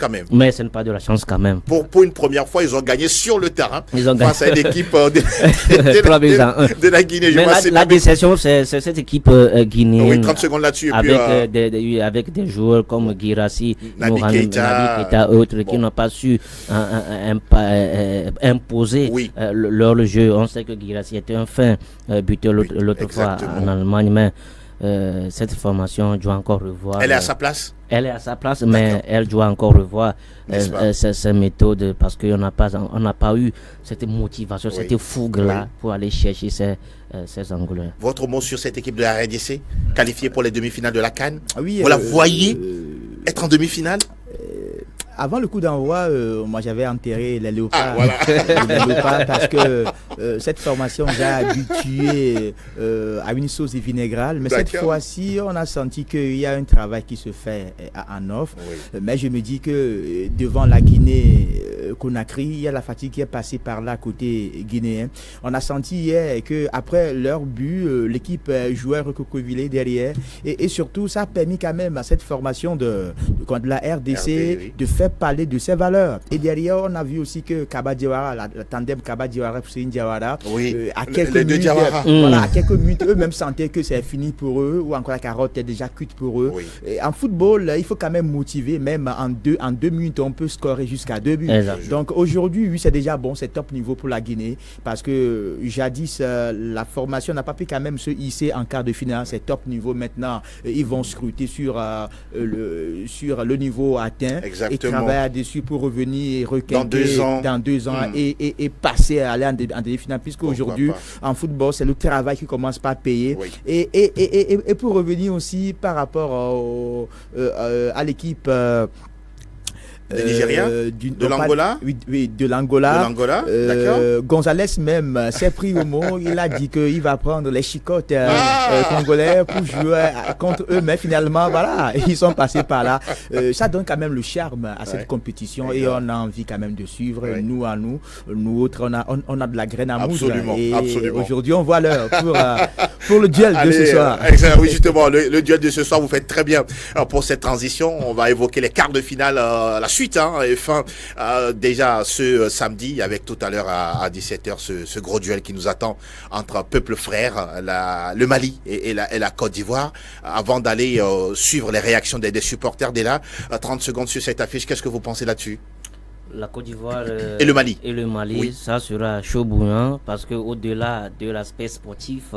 quand même. Pour une première fois, ils ont gagné sur le terrain. Ils ont face à une équipe de la Guinée. Mais la déception, c'est cette équipe guinéenne. 30 secondes là-dessus. Avec des joueurs comme Guirassy, Naby Keita, autres qui n'ont pas su imposer leur jeu. On sait que Guirassy était un fin buteur l'autre fois en Allemagne, mais cette formation doit encore revoir. Elle est à sa place. Mais elle doit encore revoir ses méthodes, parce qu'on n'a pas eu cette motivation, cette fougue-là pour aller chercher ces Angolais. Votre mot sur cette équipe de la RDC, qualifiée pour les demi-finales de la CAN? Vous la voyez être en demi-finale? Avant le coup d'envoi, moi j'avais enterré les léopards. Ah, voilà. Les léopards parce que cette formation nous a habitués à une sauce vinaigrale. Mais cette fois-ci, on a senti qu'il y a un travail qui se fait en off. Oui. Mais je me dis que devant la Guinée-Conakry, il y a la fatigue qui est passée par là côté guinéen. On a senti hier qu'après leur but, l'équipe jouait recroquevillée derrière. Et surtout, ça a permis quand même à cette formation de la RDC de faire parler de ses valeurs. Et derrière, on a vu aussi que Kaba Diawara, la tandem Kaba Diawara, Hussein Diawara, à quelques minutes, à quelques minutes, eux-mêmes sentaient que c'est fini pour eux, ou encore la carotte est déjà cuite pour eux. Oui. Et en football, il faut quand même motiver, même en deux minutes, on peut scorer jusqu'à 2 buts. Exactement. Donc aujourd'hui, oui, c'est déjà bon, c'est top niveau pour la Guinée, parce que jadis, la formation n'a pas pu quand même se hisser en quart de finale, c'est top niveau. Maintenant, ils vont scruter sur le niveau atteint. Exactement. Et travailler dessus pour revenir et requinquer dans 2 ans et passer à aller en demi-finale, puisque aujourd'hui en football c'est le travail qui commence par payer. Oui. Et pour revenir aussi par rapport à l'équipe de Nigeria, de l'Angola. Oui, de l'Angola. Gonzalez même s'est pris au mot. Il a dit qu'il va prendre les chicottes congolais pour jouer contre eux. Mais finalement, voilà, ils sont passés par là. Ça donne quand même le charme à cette compétition et on a envie quand même de suivre. Nous autres, on a de la graine à moudre. Et aujourd'hui, on voit l'heure pour le duel de ce soir. Oui, justement, le duel de ce soir, vous faites très bien. Alors, pour cette transition, on va évoquer les quarts de finale, la suite. Et fin déjà ce samedi avec tout à l'heure à 17h ce gros duel qui nous attend entre peuple frère, le Mali et la Côte d'Ivoire. Avant d'aller suivre les réactions des supporters, dès là, 30 secondes sur cette affiche, qu'est-ce que vous pensez là-dessus? La Côte d'Ivoire et le Mali. Oui. Ça sera chaud bouillant parce qu'au-delà de l'aspect sportif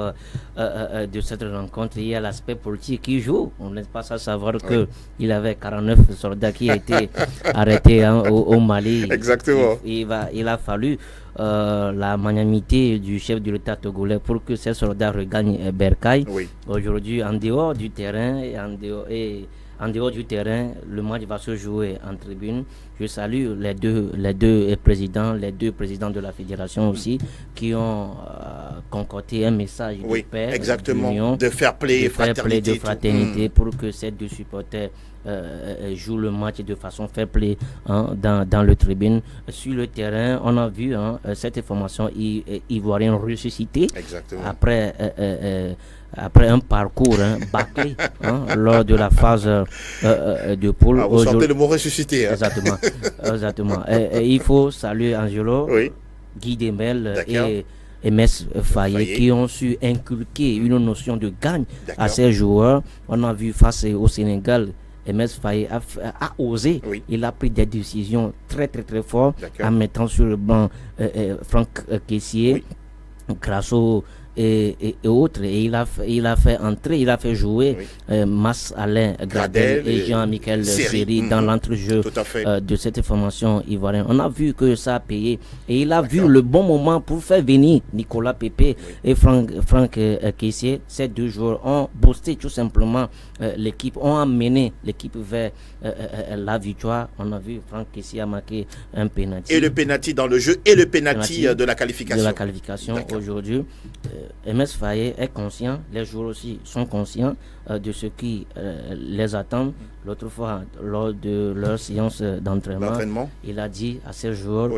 de cette rencontre, il y a l'aspect politique qui joue. On n'est pas à savoir qu'il avait 49 soldats qui étaient arrêtés au Mali. Exactement. Il a fallu la magnanimité du chef de l'État togolais pour que ces soldats regagnent Bercail. Oui. Aujourd'hui, en dehors du terrain en dehors du terrain, le match va se jouer en tribune. Je salue les deux présidents de la fédération aussi, qui ont concocté un message de paix, exactement, de fair play, de fraternité pour que ces deux supporters jouent le match de façon fair play dans le tribune. Sur le terrain, on a vu cette formation ivoirienne ressusciter après un parcours bâclé lors de la phase de poule. Vous sentez le mot ressuscité. Exactement. Et il faut saluer Angelo, Guy Demel et Mess Faye qui ont su inculquer une notion de gagne à ces joueurs. On a vu face au Sénégal, MS Faye a osé, il a pris des décisions très très très fortes en mettant sur le banc Franck Kessié, Grasso et autres, et il a fait entrer, il a fait jouer Mas Alain Gradel et Jean-Michel Seri dans l'entrejeu de cette formation ivoirienne. On a vu que ça a payé et il a vu le bon moment pour faire venir Nicolas Pepe et Franck Kessié. Ces deux joueurs ont boosté tout simplement l'équipe, ont amené l'équipe vers la victoire. On a vu Franck Kessié a marqué un penalty. Et le penalty dans le jeu et le penalty de la qualification. De la qualification aujourd'hui. MS Faye est conscient, les joueurs aussi sont conscients de ce qui les attend. L'autre fois, lors de leur séance d'entraînement, il a dit à ces joueurs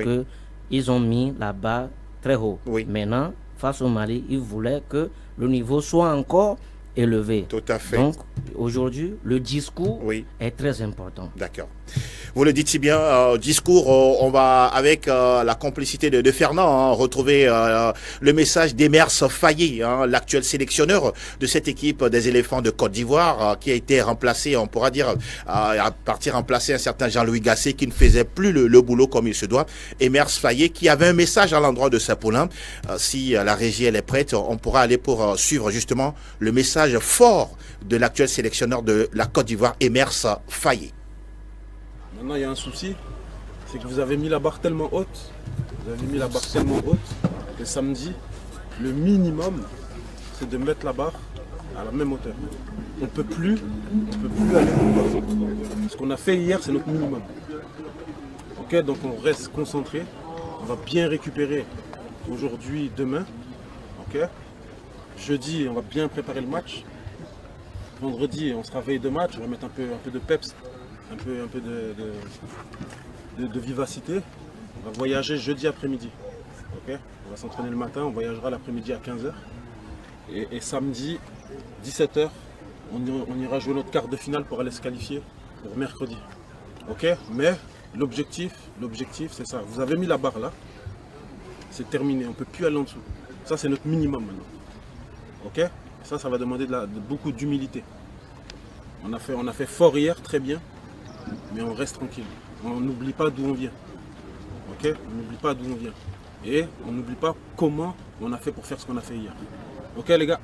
qu'ils ont mis la barre très haut. Maintenant, face au Mali, il voulait que le niveau soit encore élevé. Tout à fait. Donc, aujourd'hui, le discours est très important. D'accord. Vous le dites si bien, discours, on va avec la complicité de Fernand retrouver le message d'Emers Faye, l'actuel sélectionneur de cette équipe des éléphants de Côte d'Ivoire, qui a été remplacé, on pourra dire, à partir remplacer un certain Jean-Louis Gasset qui ne faisait plus le boulot comme il se doit. Emers Faye qui avait un message à l'endroit de Saint-Paulin. Si la régie elle est prête, on pourra aller pour suivre justement le message fort de l'actuel sélectionneur de la Côte d'Ivoire, Emers Faye. Maintenant, il y a un souci, c'est que vous avez mis la barre tellement haute, que samedi, le minimum, c'est de mettre la barre à la même hauteur. On ne peut plus aller plus bas. Ce qu'on a fait hier, c'est notre minimum. Ok, donc on reste concentré. On va bien récupérer aujourd'hui, demain. Ok. Jeudi, on va bien préparer le match. Vendredi, on sera veille de match. On va mettre un peu de peps, un peu de vivacité. On va voyager jeudi après-midi. Ok. On va s'entraîner le matin. On voyagera l'après-midi à 15h. Et samedi, 17h, on ira jouer notre quart de finale pour aller se qualifier pour mercredi. Ok. Mais l'objectif, c'est ça. Vous avez mis la barre là. C'est terminé. On ne peut plus aller en dessous. Ça, c'est notre minimum maintenant. Ok. Ça va demander beaucoup d'humilité. On a fait fort hier, très bien, mais on reste tranquille. On n'oublie pas d'où on vient. Ok. On n'oublie pas d'où on vient. Et on n'oublie pas comment on a fait pour faire ce qu'on a fait hier. Ok les gars.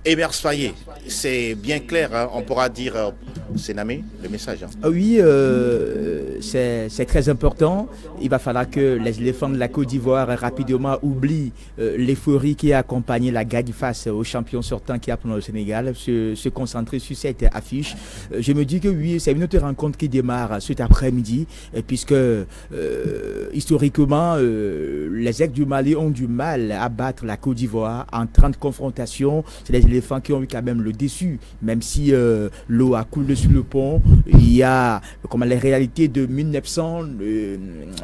Emers Faye, c'est bien clair, hein, on pourra dire, c'est Namé, le message. Hein. Oui, c'est très important. Il va falloir que les éléphants de la Côte d'Ivoire rapidement oublient l'euphorie qui a accompagné la gagne face aux champions sortants qui a pour le Sénégal, se concentrer sur cette affiche. Je me dis que oui, c'est une autre rencontre qui démarre cet après-midi, puisque historiquement, les Aigles du Mali ont du mal à battre la Côte d'Ivoire en 30 confrontations. C'est les éléphants qui ont eu quand même le déçu, même si l'eau a coulé sur le pont. Il y a les réalités de 1900,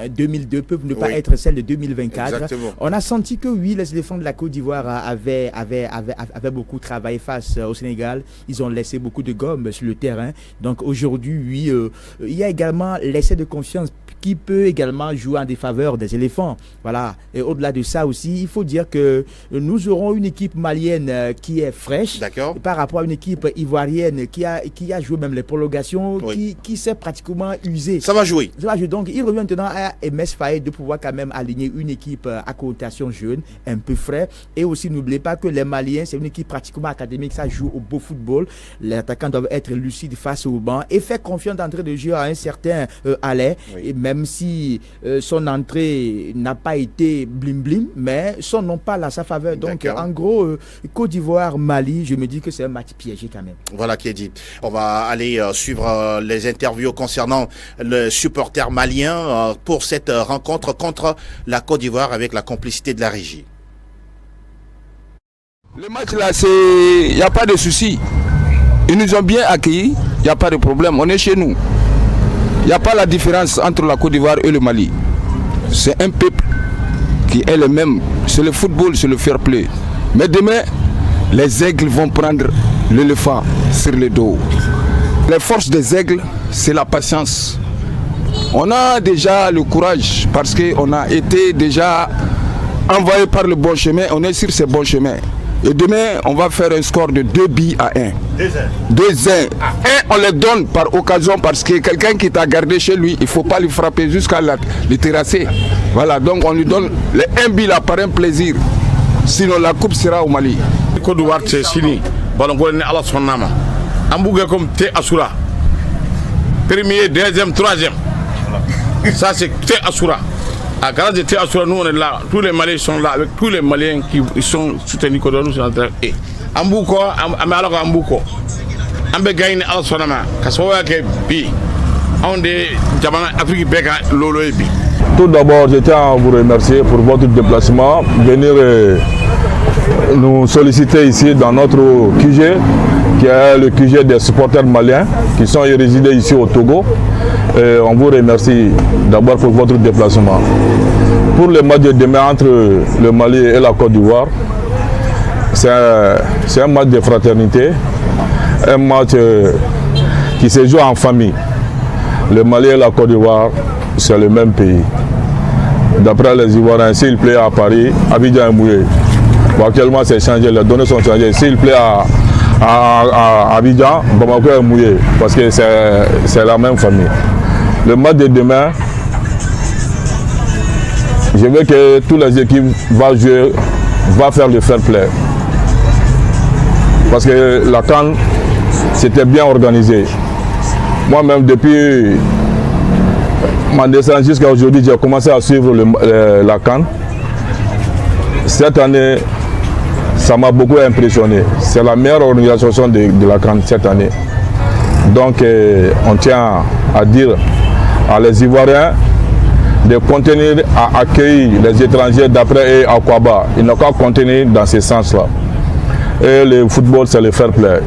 2002 peuvent ne pas être celles de 2024. Exactement. On a senti que oui, les éléphants de la Côte d'Ivoire avaient beaucoup travaillé face au Sénégal. Ils ont laissé beaucoup de gomme sur le terrain. Donc aujourd'hui, oui, il y a également l'essai de confiance qui peut également jouer en défaveur des éléphants. Voilà. Et au-delà de ça aussi, il faut dire que nous aurons une équipe malienne qui est fraîche par rapport à une équipe ivoirienne qui a joué même les prolongations, qui s'est pratiquement usée. Ça va jouer. Donc il revient maintenant à Emers Faye de pouvoir quand même aligner une équipe à connotation jeune, un peu frais. Et aussi n'oubliez pas que les Maliens, c'est une équipe pratiquement académique, ça joue au beau football. Les attaquants doivent être lucides face au banc et faire confiance d'entrée de jeu à un certain Allais. Et même si son entrée n'a pas été blim-blim, mais son nom parle à sa faveur. Donc en gros, Côte d'Ivoire, Mali, je me dis que c'est un match piégé quand même. Voilà qui est dit. On va aller suivre les interviews concernant le supporter malien pour cette rencontre contre la Côte d'Ivoire avec la complicité de la régie. Le match là, il n'y a pas de souci. Ils nous ont bien accueillis, il n'y a pas de problème, on est chez nous. Il n'y a pas la différence entre la Côte d'Ivoire et le Mali. C'est un peuple qui est le même. C'est le football, c'est le fair play. Mais demain, les aigles vont prendre l'éléphant sur le dos. Les forces des aigles, c'est la patience. On a déjà le courage parce qu'on a été déjà envoyé par le bon chemin. On est sur ce bon chemin. Et demain, on va faire un score de 2-1. 2-1. On les donne par occasion parce que quelqu'un qui t'a gardé chez lui, il ne faut pas lui frapper jusqu'à le terrasser. Voilà, donc on lui donne les 1 là par un plaisir. Sinon, la coupe sera au Mali. Côte d'Ivoire, c'est fini. Ballon pour aller à la Sonama. Ambouga comme T Asura. Premier, deuxième, troisième. Ça, c'est T Asura. À grâce de T Asura, nous on est là. Tous les Maliens sont là avec tous les Maliens qui sont soutenus contre nous. Et Ambouko, alors Ambouko. Ambe gagne à la Sonama. Kasoa ke bi. On est Jamana Afrique Beka Lolo et bi. Tout d'abord, je tiens à vous remercier pour votre déplacement. Venir nous solliciter ici dans notre QG, qui est le QG des supporters maliens qui sont résidés ici au Togo. Et on vous remercie d'abord pour votre déplacement. Pour le match de demain entre le Mali et la Côte d'Ivoire, c'est un match de fraternité, un match qui se joue en famille. Le Mali et la Côte d'Ivoire, c'est le même pays. D'après les Ivoiriens, s'il plaît à Paris, Abidjan est mouillé. Bon, actuellement, c'est changé, les données sont changées. S'il plaît à Abidjan, Bamako est mouillé, parce que c'est la même famille. Le match de demain, je veux que toutes les équipes vont jouer, vont faire le fair play. Parce que la CAN, c'était bien organisé. Moi-même, depuis ma naissance jusqu'à aujourd'hui, j'ai commencé à suivre la CAN. Cette année, ça m'a beaucoup impressionné. C'est la meilleure organisation de la CAN cette année. Donc on tient à dire à les Ivoiriens de continuer à accueillir les étrangers d'après et à Kwaba. Ils n'ont qu'à continuer dans ce sens-là. Et le football, c'est le fair play.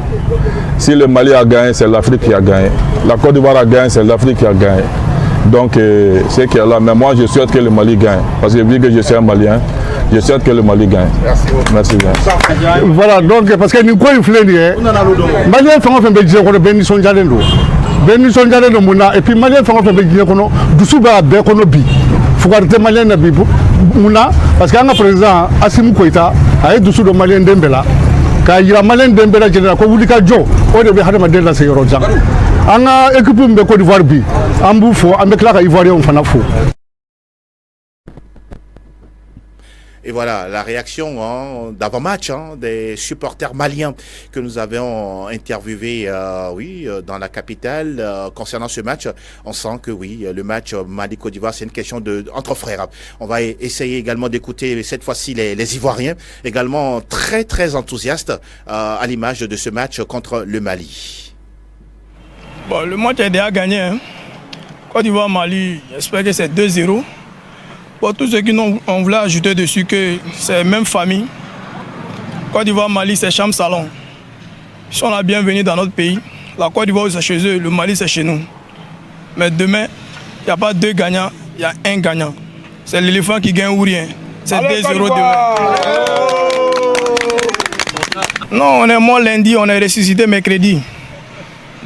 Si le Mali a gagné, c'est l'Afrique qui a gagné. La Côte d'Ivoire a gagné, c'est l'Afrique qui a gagné. Donc c'est qu'il y a là. Mais moi, je souhaite que le Mali gagne. Parce que vu que je suis un Malien, je souhaite que le Mali gagne. Merci bien. Voilà, donc parce que nous quoi il faut dire. Malien fait un peu de gens ben sont déjà là. Ben sont déjà là mona et puis Malien fait un peu de gens kono dusuba be kono bi. Faut garder Malien na bi mona parce que un président Assimi Koïta a dusu do Malien Dembela. Ka yira Malien Dembela jela ko wuli ka jo o de be hadama de la se yoro jang. Anga équipe mbe Côte d'Ivoire bi ambu fo ambe kla ka Ivoirien fana fo. Et voilà la réaction d'avant-match des supporters maliens que nous avons interviewés dans la capitale concernant ce match. On sent que oui, le match Mali-Côte d'Ivoire, c'est une question entre frères. On va essayer également d'écouter cette fois-ci les Ivoiriens, également très très enthousiastes à l'image de ce match contre le Mali. Bon, le match est déjà gagné. Hein. Côte d'Ivoire-Mali, j'espère que c'est 2-0. Pour tous ceux qui on voulait ajouter dessus que c'est la même famille. Côte d'Ivoire, Mali, c'est chambre salon. Ils sont la bienvenue dans notre pays. La Côte d'Ivoire, c'est chez eux, le Mali, c'est chez nous. Mais demain, il n'y a pas deux gagnants, il y a un gagnant. C'est l'éléphant qui gagne ou rien. C'est 2-0 demain. Non, on est mort lundi, on est ressuscité mercredi.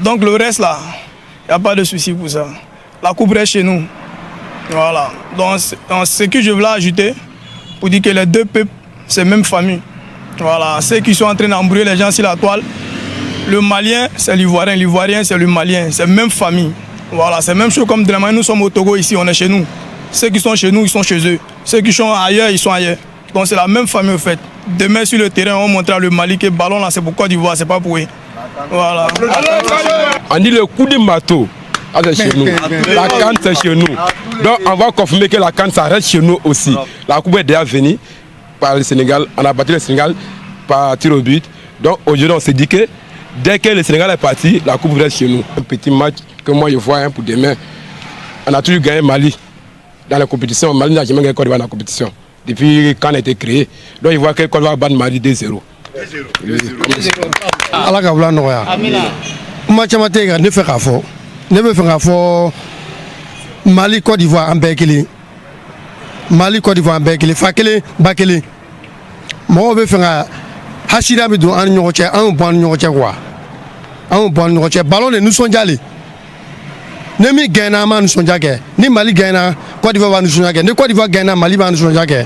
Donc le reste là, il n'y a pas de souci pour ça. La coupe reste chez nous. Voilà, donc ce que je voulais ajouter, pour dire que les deux peuples, c'est la même famille. Voilà, ceux qui sont en train d'embrouiller les gens sur la toile, le Malien, c'est l'Ivoirien, l'Ivoirien, c'est le Malien, c'est la même famille. Voilà, c'est la même chose comme Dramane, nous sommes au Togo ici, on est chez nous. Ceux qui sont chez nous, ils sont chez eux. Ceux qui sont ailleurs, ils sont ailleurs. Donc c'est la même famille en fait. Demain sur le terrain, on montrera le Mali que le ballon là, c'est pour Côte d'Ivoire, c'est pas pour eux. Voilà. On dit le coup de marteau. Ah, c'est chez nous. La canne, c'est chez nous. Donc, on va confirmer que la canne, ça reste chez nous aussi. La coupe est déjà venue par le Sénégal. On a battu le Sénégal par tir au but. Donc, aujourd'hui, on s'est dit que dès que le Sénégal est parti, la coupe reste chez nous. Un petit match que moi, je vois pour demain. On a toujours gagné Mali dans la compétition. Mali n'a jamais gagné Côte d'Ivoire dans la compétition. Depuis quand on a été créé. Donc, il voit que Côte d'Ivoire bat Mali 2-0. Allah ka wula nɔgɔya. Kuma caman tɛ yen ne fɛ k'a fɔ. Ne bɛ fɛ k'a fɔ Mali Côte d'Ivoire an bɛɛ kelen. Mali Côte d'Ivoire an bɛɛ kelen. Fa kelen ba kelen. Mɔgɔw bɛ fɛ ka hasida bɛ don an ni ɲɔgɔn cɛ. An y'o bɔ an ni ɲɔgɔn cɛ quoi. An y'o bɔ an ni ɲɔgɔn cɛ. Ballon de nisɔndiya le. Ni min gagné an b'a nisɔndiya kɛ. Ni Mali gagné Côte d'Ivoire b'a nisɔndiya kɛ. Ni Côte d'Ivoire gagné Mali b'a nisɔndiya kɛ.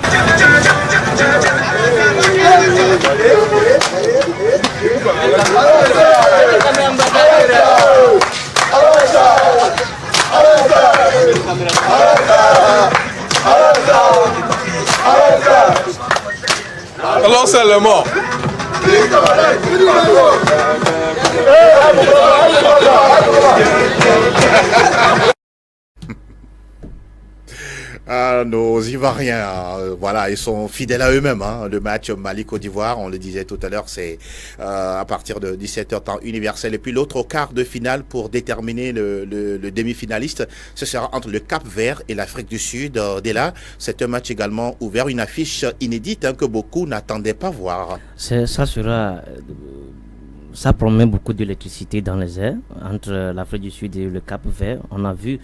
Alors c'est le mort. Nos Ivoiriens, voilà, ils sont fidèles à eux-mêmes. Le match Mali-Côte d'Ivoire, on le disait tout à l'heure, c'est à partir de 17h temps universel. Et puis l'autre au quart de finale pour déterminer le demi-finaliste, ce sera entre le Cap-Vert et l'Afrique du Sud. Dès là, c'est un match également ouvert, une affiche inédite que beaucoup n'attendaient pas voir. Ça promet beaucoup d'électricité dans les airs entre l'Afrique du Sud et le Cap-Vert. On a vu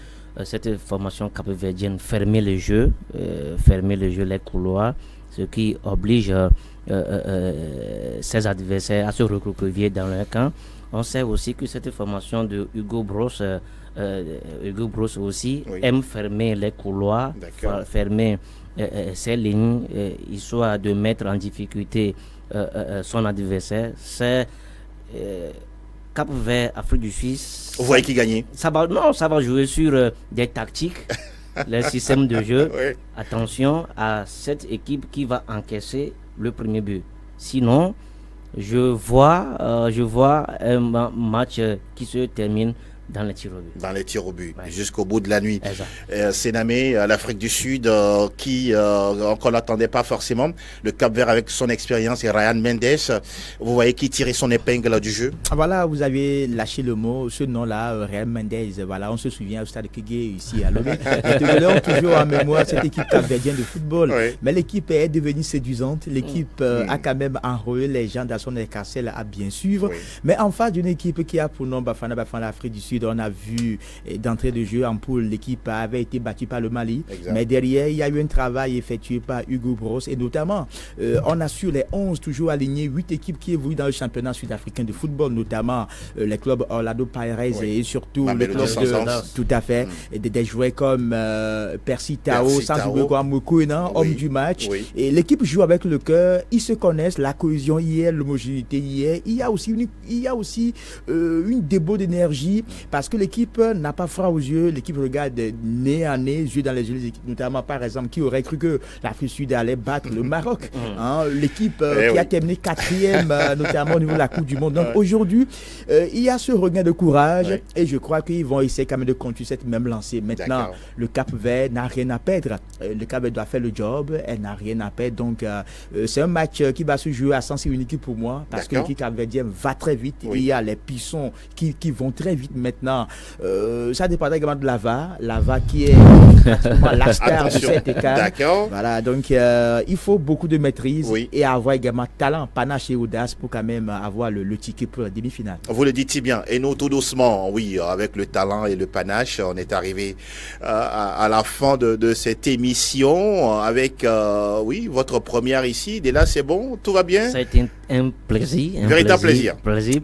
cette formation capverdienne fermer le jeu, les couloirs, ce qui oblige ses adversaires à se recroqueviller dans leur camp. On sait aussi que cette formation de Hugo Bross aussi aime fermer les couloirs, fermer ses lignes, histoire de mettre en difficulté son adversaire. C'est Cap-Vert, Afrique du Sud. Vous voyez qui gagne? Ça va jouer sur des tactiques, les systèmes de jeu. Oui. Attention à cette équipe qui va encaisser le premier but. Sinon, je vois un match qui se termine dans les tirs au but. Dans les tirs au but, jusqu'au bout de la nuit. Sénamé, l'Afrique du Sud, qu'on n'attendait pas forcément. Le Cap-Vert avec son expérience et Ryan Mendes, vous voyez qui tirait son épingle du jeu. Voilà, vous avez lâché le mot, ce nom-là, Ryan Mendes. Voilà, on se souvient au stade Kigué ici à Lomé. Les ont toujours en mémoire cette équipe capverdienne de football. Mais l'équipe est devenue séduisante. L'équipe a quand même enrôlé les gens dans son escarcelle à bien suivre. Mais en face d'une équipe qui a pour nom Bafana l'Afrique du Sud, on a vu d'entrée de jeu en poule, l'équipe avait été battue par le Mali. Mais derrière, il y a eu un travail effectué par Hugo Bross et notamment, on a sur les 11 toujours alignés 8 équipes qui évoluent dans le championnat sud-africain de football, notamment les clubs Orlando Pirates et surtout les clubs de tout à fait, des joueurs comme Percy Tao, sans oublier comme Mokoena, homme du match. Et l'équipe joue avec le cœur, ils se connaissent, la cohésion hier, l'homogénéité hier. Il y a aussi une débauche d'énergie parce que l'équipe n'a pas froid aux yeux, l'équipe regarde nez à nez, yeux dans les yeux, les équipes, notamment par exemple qui aurait cru que l'Afrique du Sud allait battre le Maroc, l'équipe qui a terminé 4e notamment au niveau de la Coupe du Monde. Donc aujourd'hui, il y a ce regain de courage et je crois qu'ils vont essayer quand même de continuer cette même lancée. Maintenant, le Cap-Vert n'a rien à perdre. Le Cap-Vert doit faire le job, elle n'a rien à perdre. Donc c'est un match qui va se jouer à sens unique pour moi parce que l'équipe capverdienne va très vite. Il y a les Pissons qui vont très vite maintenant. Ça dépendra également de Lava qui est la star de cette écart. Voilà, donc il faut beaucoup de maîtrise et avoir également talent, panache et audace pour quand même avoir le ticket pour la demi-finale. Vous le dites si bien. Et nous, tout doucement, avec le talent et le panache, on est arrivé à la fin de cette émission avec, votre première ici. Dès là, c'est bon, tout va bien? Ça a été un plaisir. Véritable plaisir.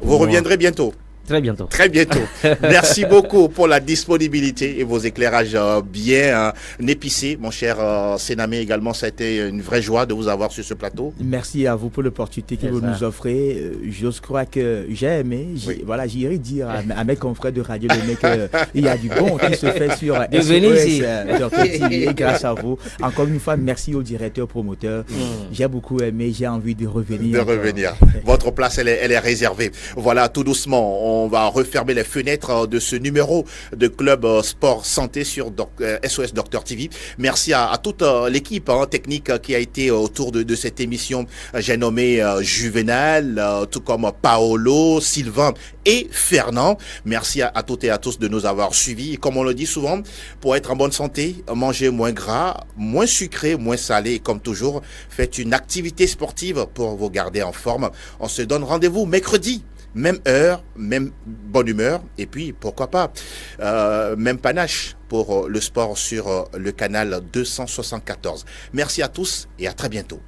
Vous reviendrez bientôt. Très bientôt. Très bientôt. Merci beaucoup pour la disponibilité et vos éclairages bien épicés. Mon cher Sénamé également, ça a été une vraie joie de vous avoir sur ce plateau. Merci à vous pour l'opportunité que vous nous offrez. J'ose croire que j'ai aimé. J'irai dire à mes confrères de Radio Lomé qu'il y a du bon qui se fait sur SOS et grâce à vous. Encore une fois, merci au directeur promoteur. J'ai beaucoup aimé, j'ai envie de revenir. Votre place, elle est réservée. Voilà, tout doucement, on va refermer les fenêtres de ce numéro de Club Sport Santé sur SOS Docteur TV. Merci à toute l'équipe technique qui a été autour de cette émission. J'ai nommé Juvenal, tout comme Paolo, Sylvain et Fernand. Merci à toutes et à tous de nous avoir suivis. Et comme on le dit souvent, pour être en bonne santé, mangez moins gras, moins sucré, moins salé. Et comme toujours, faites une activité sportive pour vous garder en forme. On se donne rendez-vous mercredi. Même heure, même bonne humeur, et puis pourquoi pas, même panache pour le sport sur le canal 274. Merci à tous et à très bientôt.